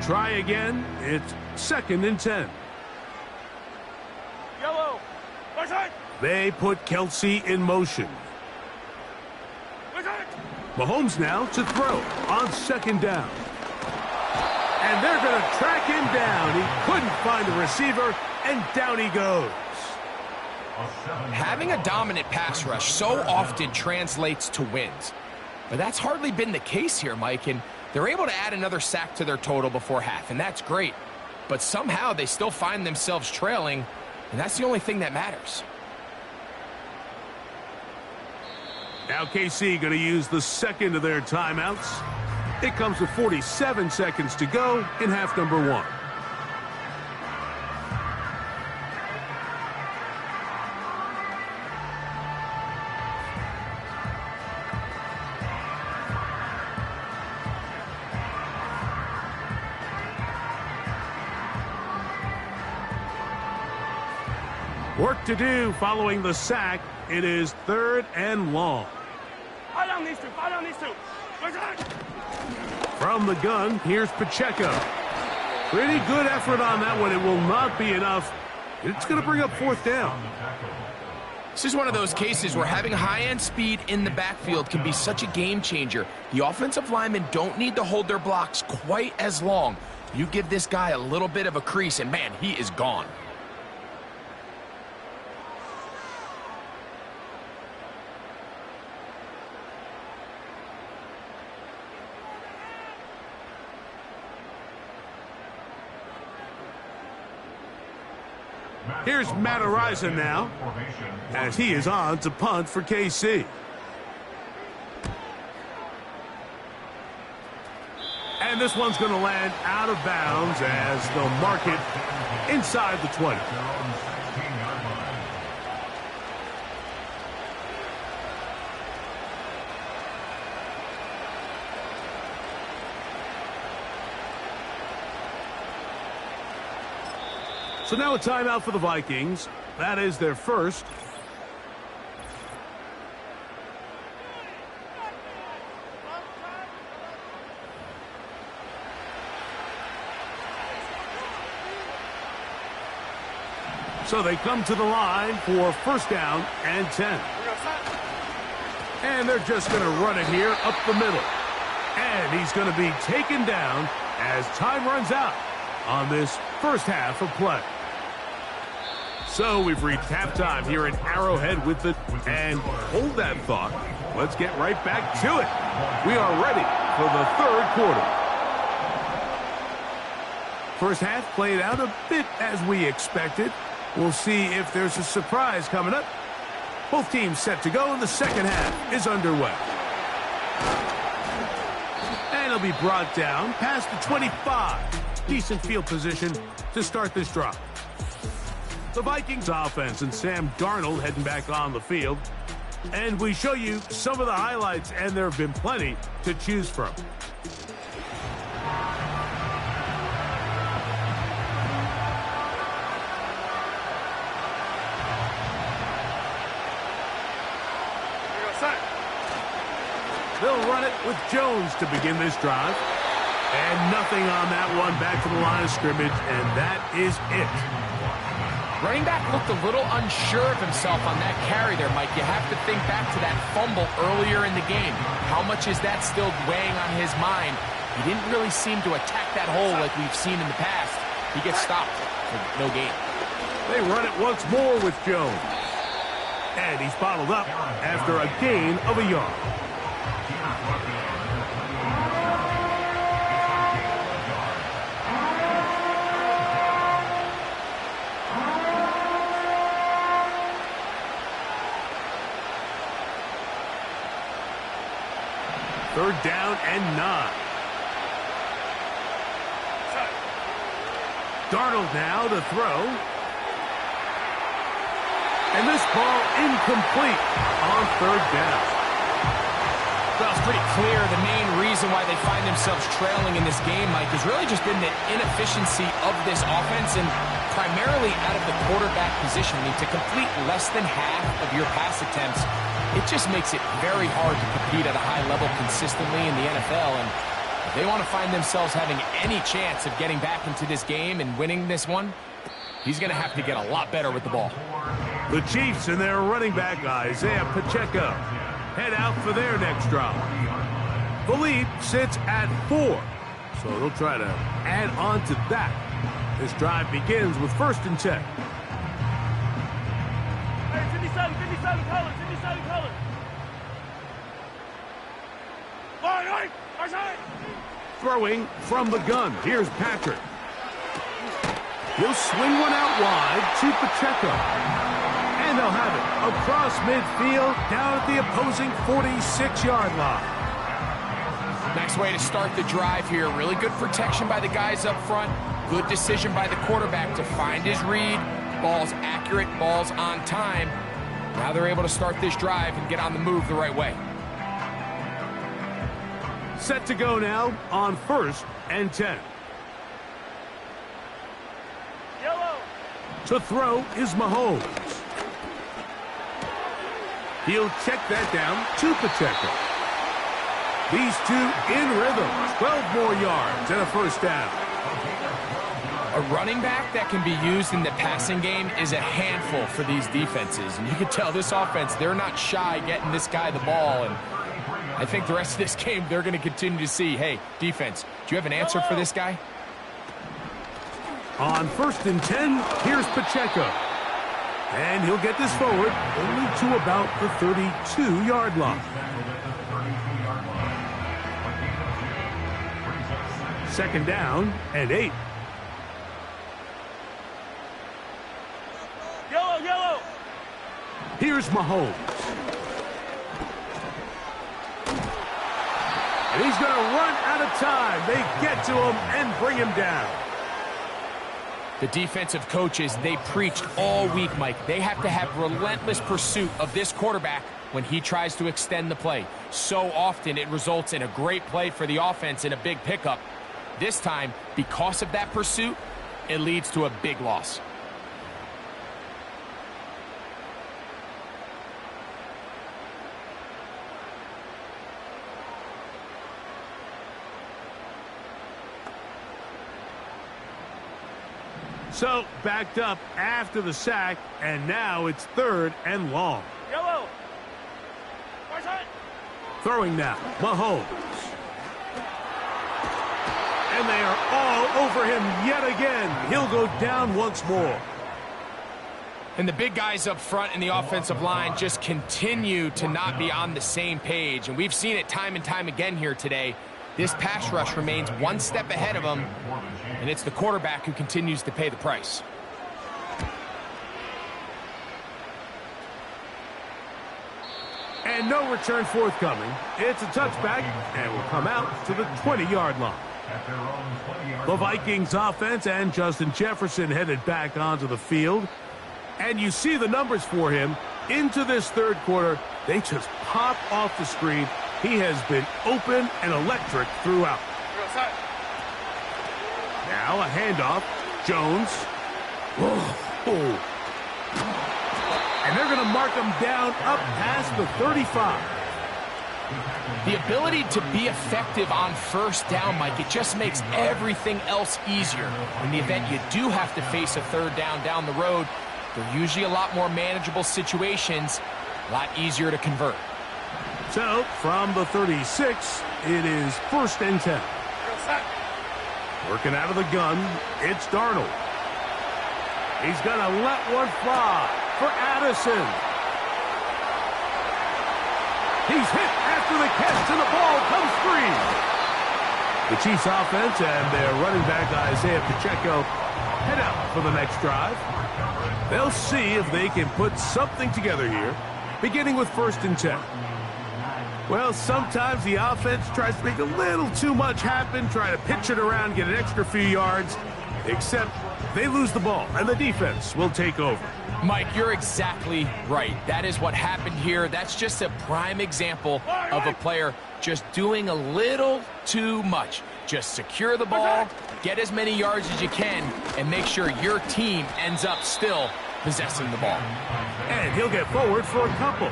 Try again. It's 2nd and 10. Yellow. They put Kelsey in motion. Mahomes now to throw on 2nd down. And they're going to track him down. He couldn't find the receiver, and down he goes. Having a dominant pass rush so often translates to wins. But that's hardly been the case here, Mike, and they're able to add another sack to their total before half, and that's great. But somehow they still find themselves trailing, and that's the only thing that matters. Now KC going to use the 2nd of their timeouts. It comes with 47 seconds to go in half number 1. Work to do following the sack. It is 3rd and long. From the gun, here's Pacheco. Pretty good effort on that one. It will not be enough. It's going to bring up 4th down. This is one of those cases where having high-end speed in the backfield can be such a game changer. The offensive linemen don't need to hold their blocks quite as long. You give this guy a little bit of a crease, and man, he is gone. Here's Matt Arisen now, as he is on to punt for KC. And this one's going to land out of bounds as they'll mark it inside the 20. So now a timeout for the Vikings. That is their first. So they come to the line for first down and 10. And they're just going to run it here up the middle. And he's going to be taken down as time runs out on this first half of play. So we've reached halftime here at Arrowhead with the... And hold that thought. Let's get right back to it. We are ready for the third quarter. First half played out a bit as we expected. We'll see if there's a surprise coming up. Both teams set to go, and the second half is underway. And it'll be brought down past the 25. Decent field position to start this drive. The Vikings offense and Sam Darnold heading back on the field. And we show you some of the highlights, and there have been plenty to choose from. They'll run it with Jones to begin this drive. And nothing on that one, back to the line of scrimmage, and that is it. Running back looked a little unsure of himself on that carry there, Mike. You have to think back to that fumble earlier in the game. How much is that still weighing on his mind? He didn't really seem to attack that hole like we've seen in the past. He gets stopped for no gain. They run it once more with Jones. And he's bottled up after a gain of a yard. Third down and 9. Darnold now to throw. And this ball incomplete on third down. Well, it's pretty clear the main reason why they find themselves trailing in this game, Mike, has really just been the inefficiency of this offense and primarily out of the quarterback position. I mean, to complete less than half of your pass attempts, it just makes it very hard to compete at a high level consistently in the NFL. And if they want to find themselves having any chance of getting back into this game and winning this one, he's going to have to get a lot better with the ball. The Chiefs and their running back, Isaiah Pacheco, head out for their next drive. The lead sits at 4, so they'll try to add on to that. This drive begins with 1st and 10. Hey, 57 colors, 57 colors. Throwing from the gun, here's Patrick. He'll swing one out wide to Pacheco. And they'll have it across midfield, down at the opposing 46-yard line. Nice way to start the drive here. Really good protection by the guys up front. Good decision by the quarterback to find his read. Ball's accurate, ball's on time. Now they're able to start this drive and get on the move the right way. Set to go now on 1st and 10. Yellow. To throw is Mahomes. He'll check that down to Pacheco. These two in rhythm. 12 more yards and a first down. A running back that can be used in the passing game is a handful for these defenses. And you can tell this offense, they're not shy getting this guy the ball. And I think the rest of this game, they're going to continue to see, hey, defense, do you have an answer for this guy? On 1st and 10, here's Pacheco. And he'll get this forward only to about the 32-yard line. 2nd down and 8. Here's Mahomes. And he's going to run out of time. They get to him and bring him down. The defensive coaches, they preached all week, Mike. They have to have relentless pursuit of this quarterback when he tries to extend the play. So often it results in a great play for the offense and a big pickup. This time, because of that pursuit, it leads to a big loss. So, backed up after the sack, and now it's 3rd and long. Yellow. Far side. Throwing now, Mahomes. And they are all over him yet again. He'll go down once more. And the big guys up front in the offensive line just continue to not be on the same page. And we've seen it time and time again here today. This pass rush remains one step ahead of them, and it's the quarterback who continues to pay the price. And no return forthcoming. It's a touchback, and will come out to the 20-yard line. The Vikings offense and Justin Jefferson headed back onto the field. And you see the numbers for him into this 3rd quarter. They just pop off the screen. He has been open and electric throughout. Now a handoff. Jones. Oh. And they're going to mark him down up past the 35. The ability to be effective on 1st down, Mike, it just makes everything else easier. In the event you do have to face a 3rd down the road, they're usually a lot more manageable situations, a lot easier to convert. So, from the 36, it is 1st and 10. Working out of the gun, it's Darnold. He's going to let one fly for Addison. He's hit after the catch, and the ball comes free. The Chiefs offense and their running back, Isaiah Pacheco, head out for the next drive. They'll see if they can put something together here, beginning with 1st and 10. Well, sometimes the offense tries to make a little too much happen, try to pitch it around, get an extra few yards, except they lose the ball, and the defense will take over. Mike, you're exactly right. That is what happened here. That's just a prime example of a player just doing a little too much. Just secure the ball, get as many yards as you can, and make sure your team ends up still possessing the ball. And he'll get forward for a couple.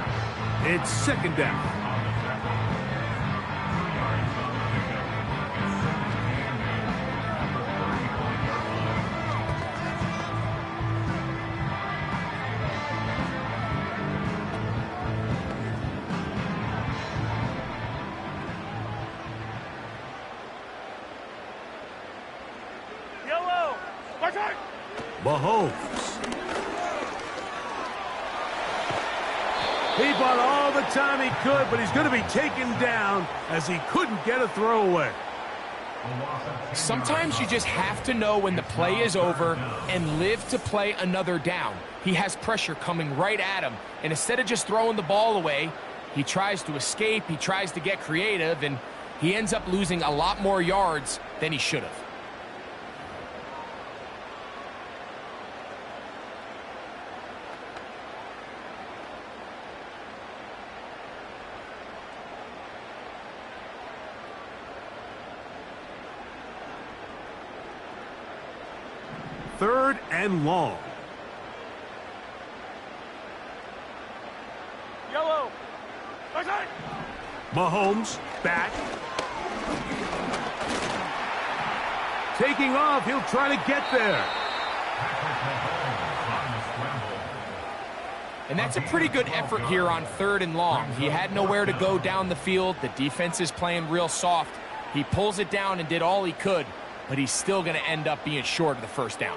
It's 2nd down. Yellow. Far side. Mahomes. He bought all the time he could, but he's going to be taken down as he couldn't get a throwaway. Sometimes you just have to know when the play is over and live to play another down. He has pressure coming right at him, and instead of just throwing the ball away, he tries to escape, he tries to get creative, and he ends up losing a lot more yards than he should have. Third and long. Yellow. Far side. Mahomes back. Taking off. He'll try to get there. And that's a pretty good effort here on 3rd and long. He had nowhere to go down the field. The defense is playing real soft. He pulls it down and did all he could, but he's still going to end up being short of the 1st down.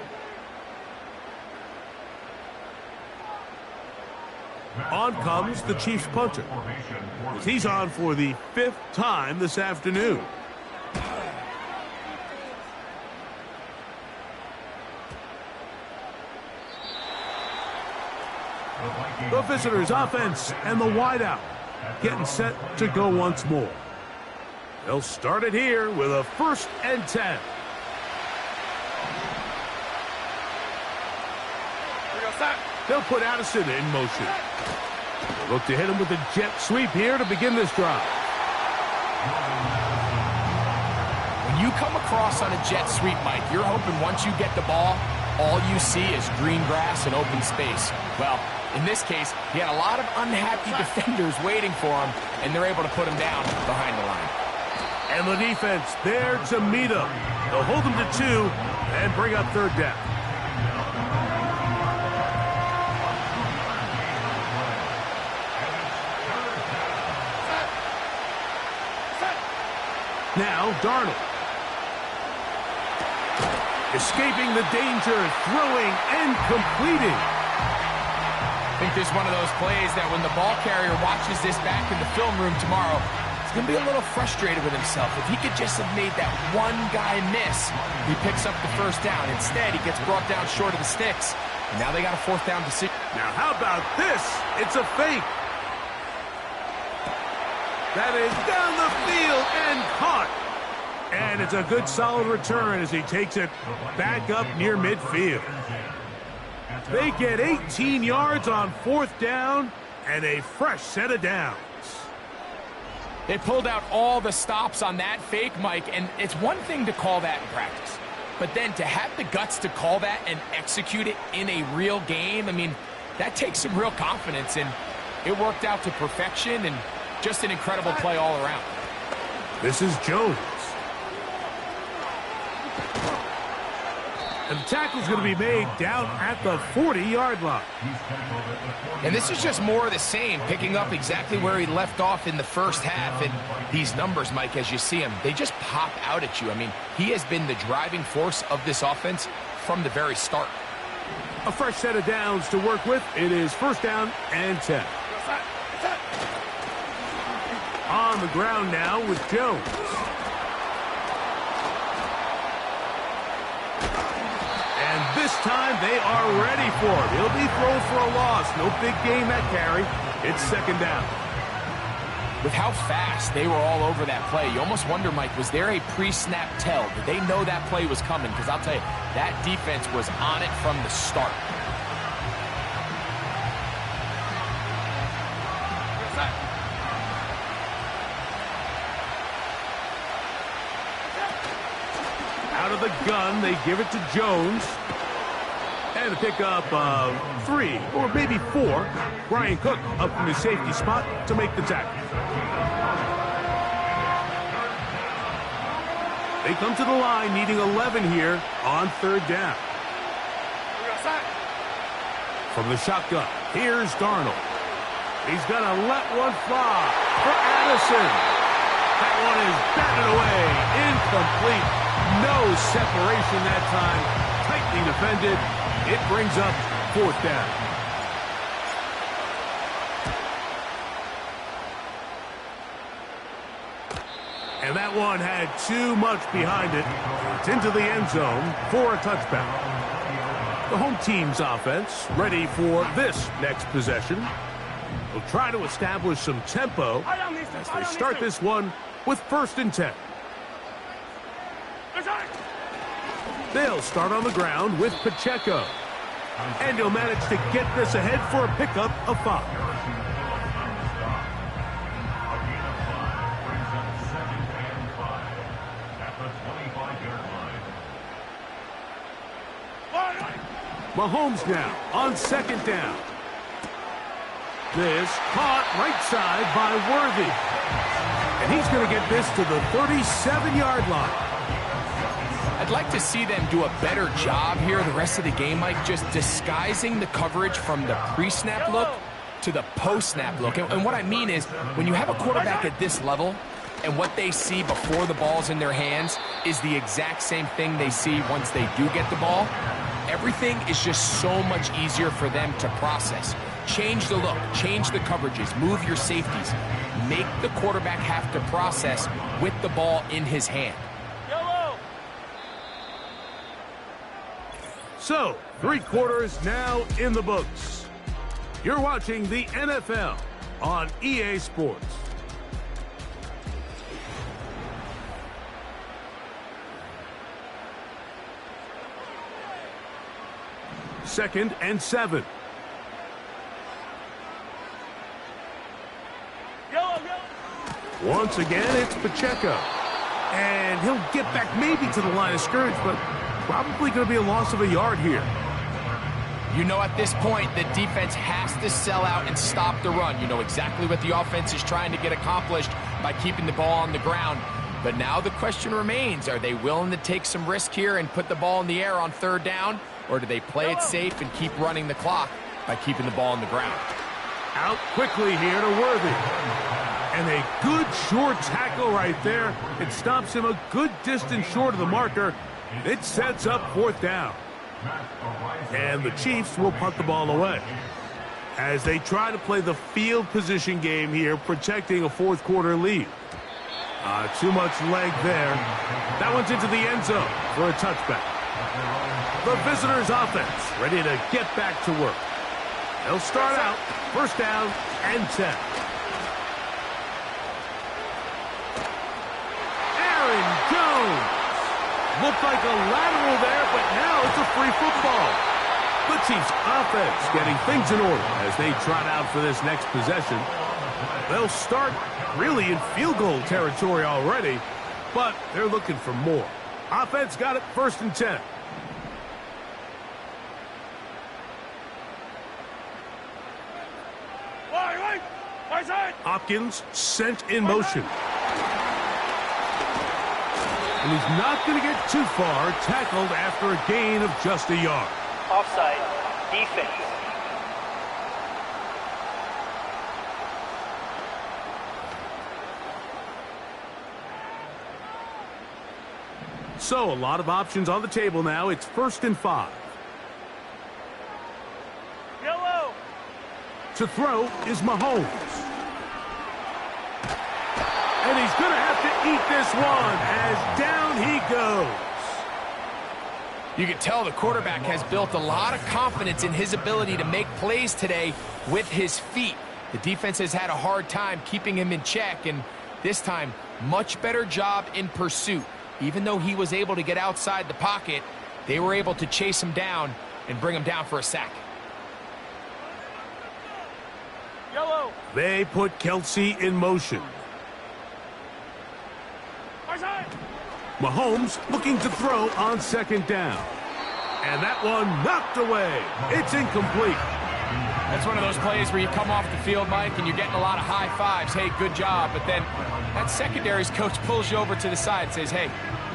On comes the Chiefs punter. He's on for the 5th time this afternoon. The visitors' offense and the wideout getting set to go once more. They'll start it here with a 1st and 10. They'll put Addison in motion. They look to hit him with a jet sweep here to begin this drive. When you come across on a jet sweep, Mike, you're hoping once you get the ball, all you see is green grass and open space. Well, in this case, he had a lot of unhappy defenders waiting for him, and they're able to put him down behind the line. And the defense there to meet him. They'll hold him to 2 and bring up 3rd down. Now, Darnold. Escaping the danger, throwing and completing. I think this is one of those plays that when the ball carrier watches this back in the film room tomorrow, he's going to be a little frustrated with himself. If he could just have made that one guy miss, he picks up the 1st down. Instead, he gets brought down short of the sticks. And now they got a 4th down decision. Now, how about this? It's a fake. That is down the field and caught. And it's a good solid return as he takes it back up near midfield. They get 18 yards on 4th down and a fresh set of downs. They pulled out all the stops on that fake, Mike, and it's one thing to call that in practice. But then to have the guts to call that and execute it in a real game, I mean, that takes some real confidence, and it worked out to perfection and just an incredible play all around. This is Jones. And the tackle's going to be made down at the 40-yard line. And this is just more of the same, picking up exactly where he left off in the 1st half. And these numbers, Mike, as you see them, they just pop out at you. I mean, he has been the driving force of this offense from the very start. A fresh set of downs to work with. It is 1st down and 10. On the ground now with Jones. And this time they are ready for it. He'll be thrown for a loss. No big gain that carry. It's 2nd down. With how fast they were all over that play, you almost wonder, Mike, was there a pre-snap tell? Did they know that play was coming? Because I'll tell you, that defense was on it from the start. Out of the gun, they give it to Jones. And to pick up 3 or maybe 4. Brian Cook up from his safety spot to make the tackle. They come to the line needing 11 here on 3rd down. From the shotgun, here's Darnold. He's going to let one fly for Addison. That one is batted away, incomplete. No separation that time. Tightly defended. It brings up 4th down. And that one had too much behind it. It's into the end zone for a touchback. The home team's offense ready for this next possession. They'll try to establish some tempo as they start this one with 1st and 10. They'll start on the ground with Pacheco. And he'll manage to get this ahead for a pickup of 5. Mahomes now on 2nd down. This caught right side by Worthy. And he's going to get this to the 37-yard line. I'd like to see them do a better job here the rest of the game, Mike, just disguising the coverage from the pre-snap look to the post-snap look. And what I mean is, when you have a quarterback at this level, and what they see before the ball's in their hands is the exact same thing they see once they do get the ball, everything is just so much easier for them to process. Change the look, change the coverages, move your safeties. Make the quarterback have to process with the ball in his hand. So, 3 quarters now in the books. You're watching the NFL on EA Sports. Second and 7. Once again, it's Pacheco. And he'll get back maybe to the line of scrimmage, but probably going to be a loss of a yard here. You know, at this point, the defense has to sell out and stop the run. You know exactly what the offense is trying to get accomplished by keeping the ball on the ground. But now the question remains, are they willing to take some risk here and put the ball in the air on 3rd down? Or do they play it safe and keep running the clock by keeping the ball on the ground? Out quickly here to Worthy. And a good short tackle right there. It stops him a good distance short of the marker. It sets up 4th down. And the Chiefs will punt the ball away as they try to play the field position game here, protecting a 4th quarter lead. Too much leg there. That one's into the end zone for a touchback. The visitors' offense ready to get back to work. They'll start out 1st down and 10. Aaron Jones. Looked like a lateral there, but now it's a free football. The Chiefs' offense getting things in order as they trot out for this next possession. They'll start really in field goal territory already, but they're looking for more. Offense got it 1st and 10. Hopkins sent in motion. And he's not going to get too far, tackled after a gain of just a yard. Offside. Defense. So, a lot of options on the table now. It's 1st and 5. Yellow. To throw is Mahomes. And he's going to have to eat this one as down he goes. You can tell the quarterback has built a lot of confidence in his ability to make plays today with his feet. The defense has had a hard time keeping him in check, and this time, much better job in pursuit. Even though he was able to get outside the pocket, they were able to chase him down and bring him down for a sack. Yellow. They put Kelsey in motion. Mahomes looking to throw on 2nd down. And that one knocked away. It's incomplete. That's one of those plays where you come off the field, Mike, and you're getting a lot of high fives. Hey, good job. But then that secondary's coach pulls you over to the side and says, hey,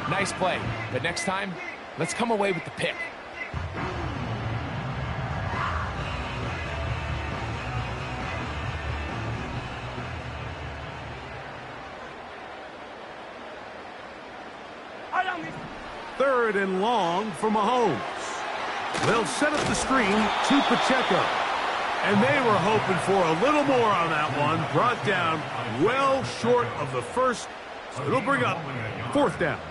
nice play. But next time, let's come away with the pick. Third and long for Mahomes. They'll set up the screen to Pacheco. And they were hoping for a little more on that one. Brought down well short of the first. So it'll bring up 4th down.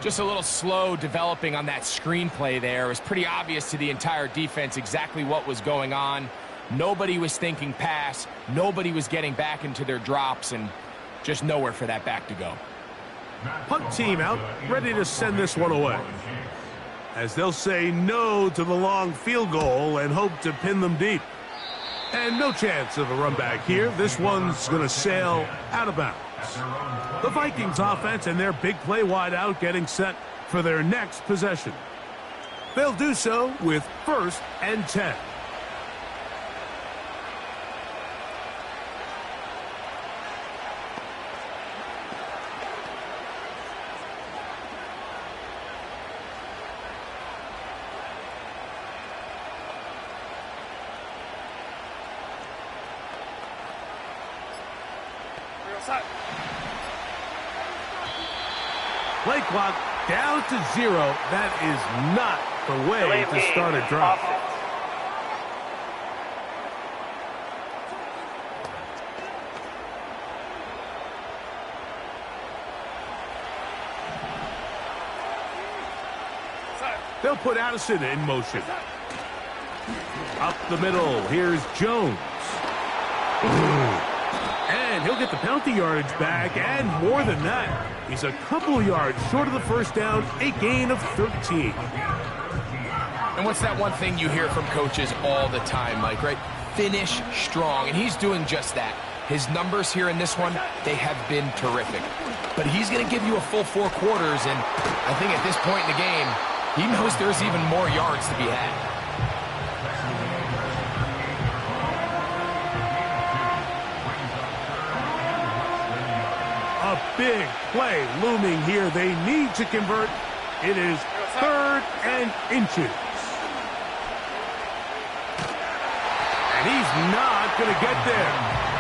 Just a little slow developing on that screenplay there. It was pretty obvious to the entire defense exactly what was going on. Nobody was thinking pass. Nobody was getting back into their drops, and just nowhere for that back to go. Punt team out, ready to send this one away. As they'll say no to the long field goal and hope to pin them deep. And no chance of a run back here. This one's going to sail out of bounds. The Vikings offense and their big play wide out getting set for their next possession. They'll do so with 1st and 10. Play clock down to 0. That is not the way to start a drive. They'll put Addison in motion. Up the middle, here's Jones. And he'll get the penalty yardage back, and more than that. He's a couple yards short of the first down, a gain of 13. And what's that one thing you hear from coaches all the time, Mike, right? Finish strong, and he's doing just that. His numbers here in this one, they have been terrific. But he's going to give you a full 4 quarters, and I think at this point in the game, he knows there's even more yards to be had. A big play looming here. They need to convert. It is 3rd and inches. And he's not going to get there.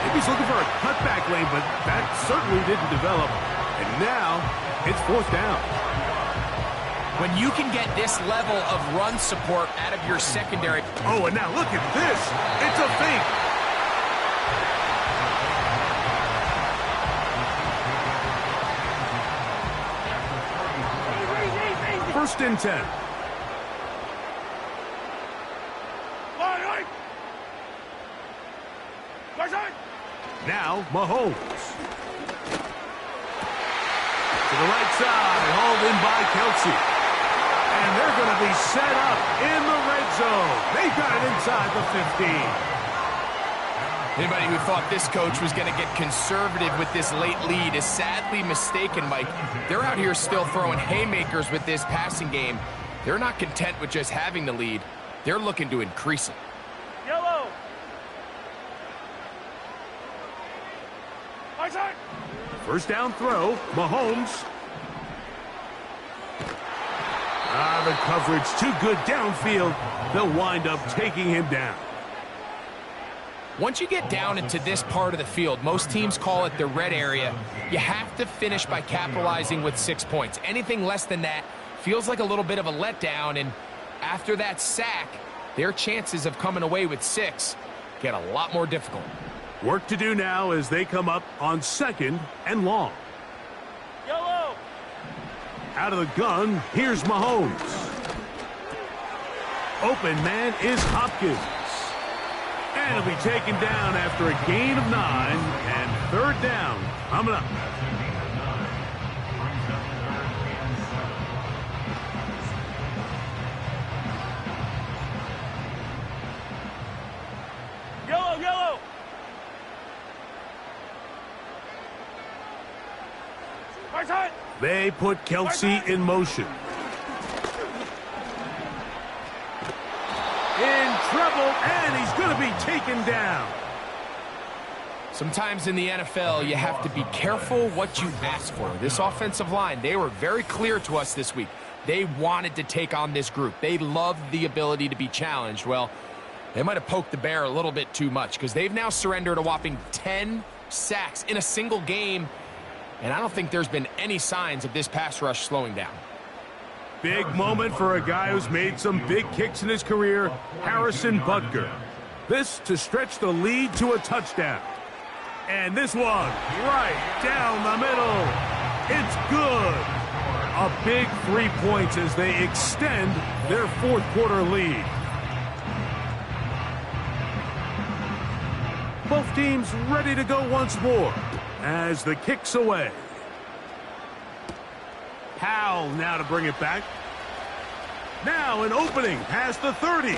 Maybe he's looking for a cutback lane, but that certainly didn't develop. And now it's 4th down. When you can get this level of run support out of your secondary. Oh, and now look at this. It's a fake. First and 10. Now Mahomes. To the right side, hauled in by Kelsey. And they're going to be set up in the red zone. They've got it inside the 15. Anybody who thought this coach was going to get conservative with this late lead is sadly mistaken, Mike. They're out here still throwing haymakers with this passing game. They're not content with just having the lead. They're looking to increase it. Yellow. First down throw, Mahomes. The coverage too good downfield. They'll wind up taking him down. Once you get down into this part of the field, most teams call it the red area, you have to finish by capitalizing with 6 points. Anything less than that feels like a little bit of a letdown, and after that sack, their chances of coming away with 6 get a lot more difficult. Work to do now as they come up on 2nd and long. Yellow. Out of the gun, here's Mahomes. Open man is Hopkins. And he'll be taken down after a gain of 9, and 3rd down coming up. Yellow. They put Kelsey in motion. In trouble, and he's going to be taken down. Sometimes in the NFL, you have to be careful what you ask for. This offensive line, they were very clear to us this week. They wanted to take on this group. They loved the ability to be challenged. Well, they might have poked the bear a little bit too much because they've now surrendered a whopping 10 sacks in a single game, and I don't think there's been any signs of this pass rush slowing down. Big moment for a guy who's made some big kicks in his career, Harrison Butker. This to stretch the lead to a touchdown. And this one right down the middle. It's good. A big 3 points as they extend their 4th quarter lead. Both teams ready to go once more as the kick's away. Howell now to bring it back. Now an opening past the 30.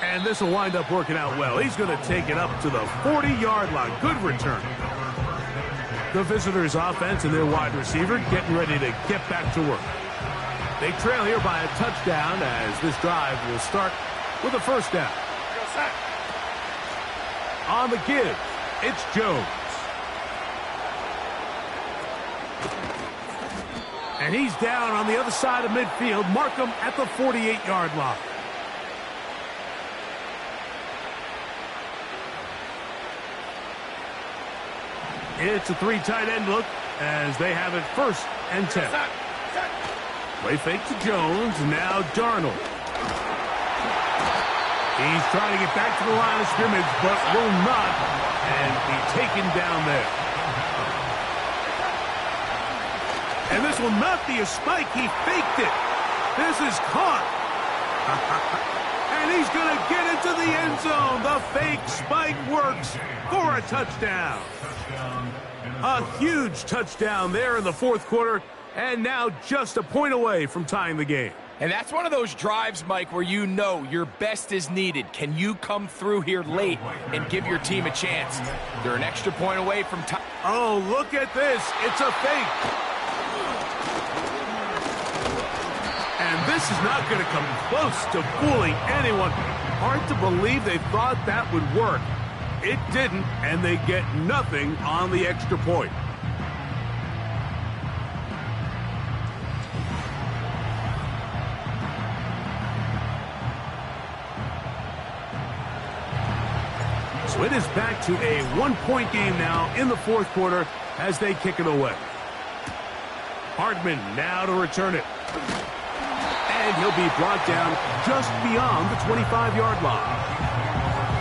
And this will wind up working out well. He's going to take it up to the 40-yard line. Good return. The visitors' offense and their wide receiver getting ready to get back to work. They trail here by a touchdown as this drive will start with a first down. On the give, it's Jones. And he's down on the other side of midfield. Mark him at the 48-yard line. It's a 3 tight end look as they have it 1st and 10. Play fake to Jones. Now Darnold. He's trying to get back to the line of scrimmage, but will not, and be taken down there. And this will not be a spike. He faked it. This is caught. And he's going to get into the end zone. The fake spike works for a touchdown. A huge touchdown there in the fourth quarter, and now just a point away from tying the game. And that's one of those drives, Mike, where you know your best is needed. Can you come through here late and give your team a chance? They're an extra point away from time. Oh, look at this. It's a fake. And this is not going to come close to fooling anyone. Hard to believe they thought that would work. It didn't, and they get nothing on the extra point. So it is back to a one-point game now in the fourth quarter as they kick it away. Hardman now to return it. And he'll be brought down just beyond the 25-yard line.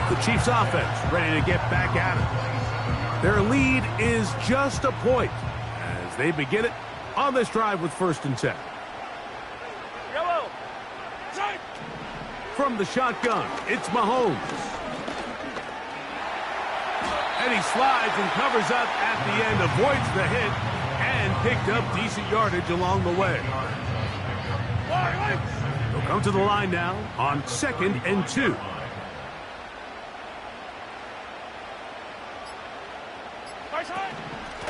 The Chiefs offense ready to get back at it. Their lead is just a point as they begin it on this drive with 1st and 10. Yellow. From the shotgun, it's Mahomes. And he slides and covers up at the end, avoids the hit, and picked up decent yardage along the way. He'll come to the line now on 2nd and 2.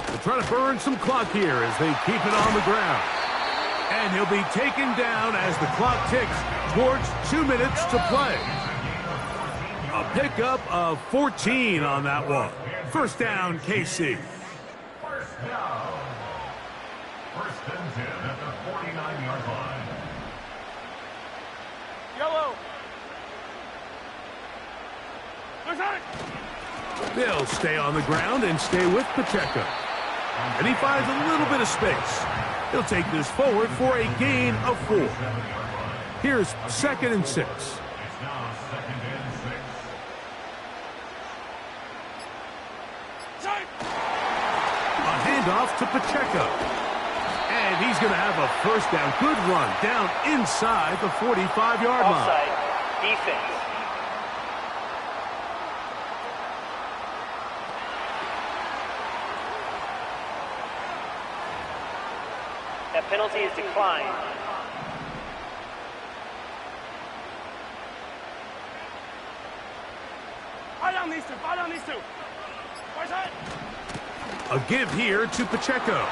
They'll try to burn some clock here as they keep it on the ground. And he'll be taken down as the clock ticks towards 2 minutes to play. A pickup of 14 on that one. First down, KC. First down. 1st and 10 at the 49-yard line. Yellow. They'll stay on the ground and stay with Pacheco. And he finds a little bit of space. He'll take this forward for a gain of 4. Here's 2nd and 6. It's now 2nd and 6. A handoff to Pacheco. And he's going to have a first down. Good run down inside the 45-yard line. Offside. Defense. That penalty is declined. Fire on these two. Right side. A give here to Pacheco.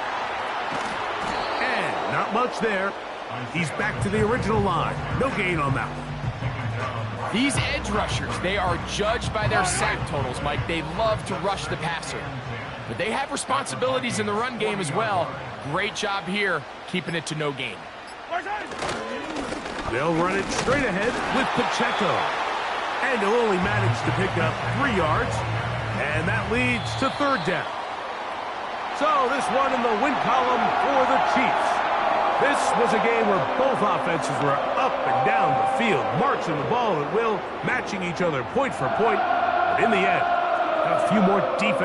And not much there. He's back to the original line. No gain on that one. These edge rushers, they are judged by their sack totals, Mike. They love to rush the passer. But they have responsibilities in the run game as well. Great job here, keeping it to no gain. They'll run it straight ahead with Pacheco. And he'll only manage to pick up 3 yards. And that leads to 3rd down. So this one in the win column for the Chiefs. This was a game where both offenses were up and down the field, marching the ball at will, matching each other point for point. But in the end, a few more defense.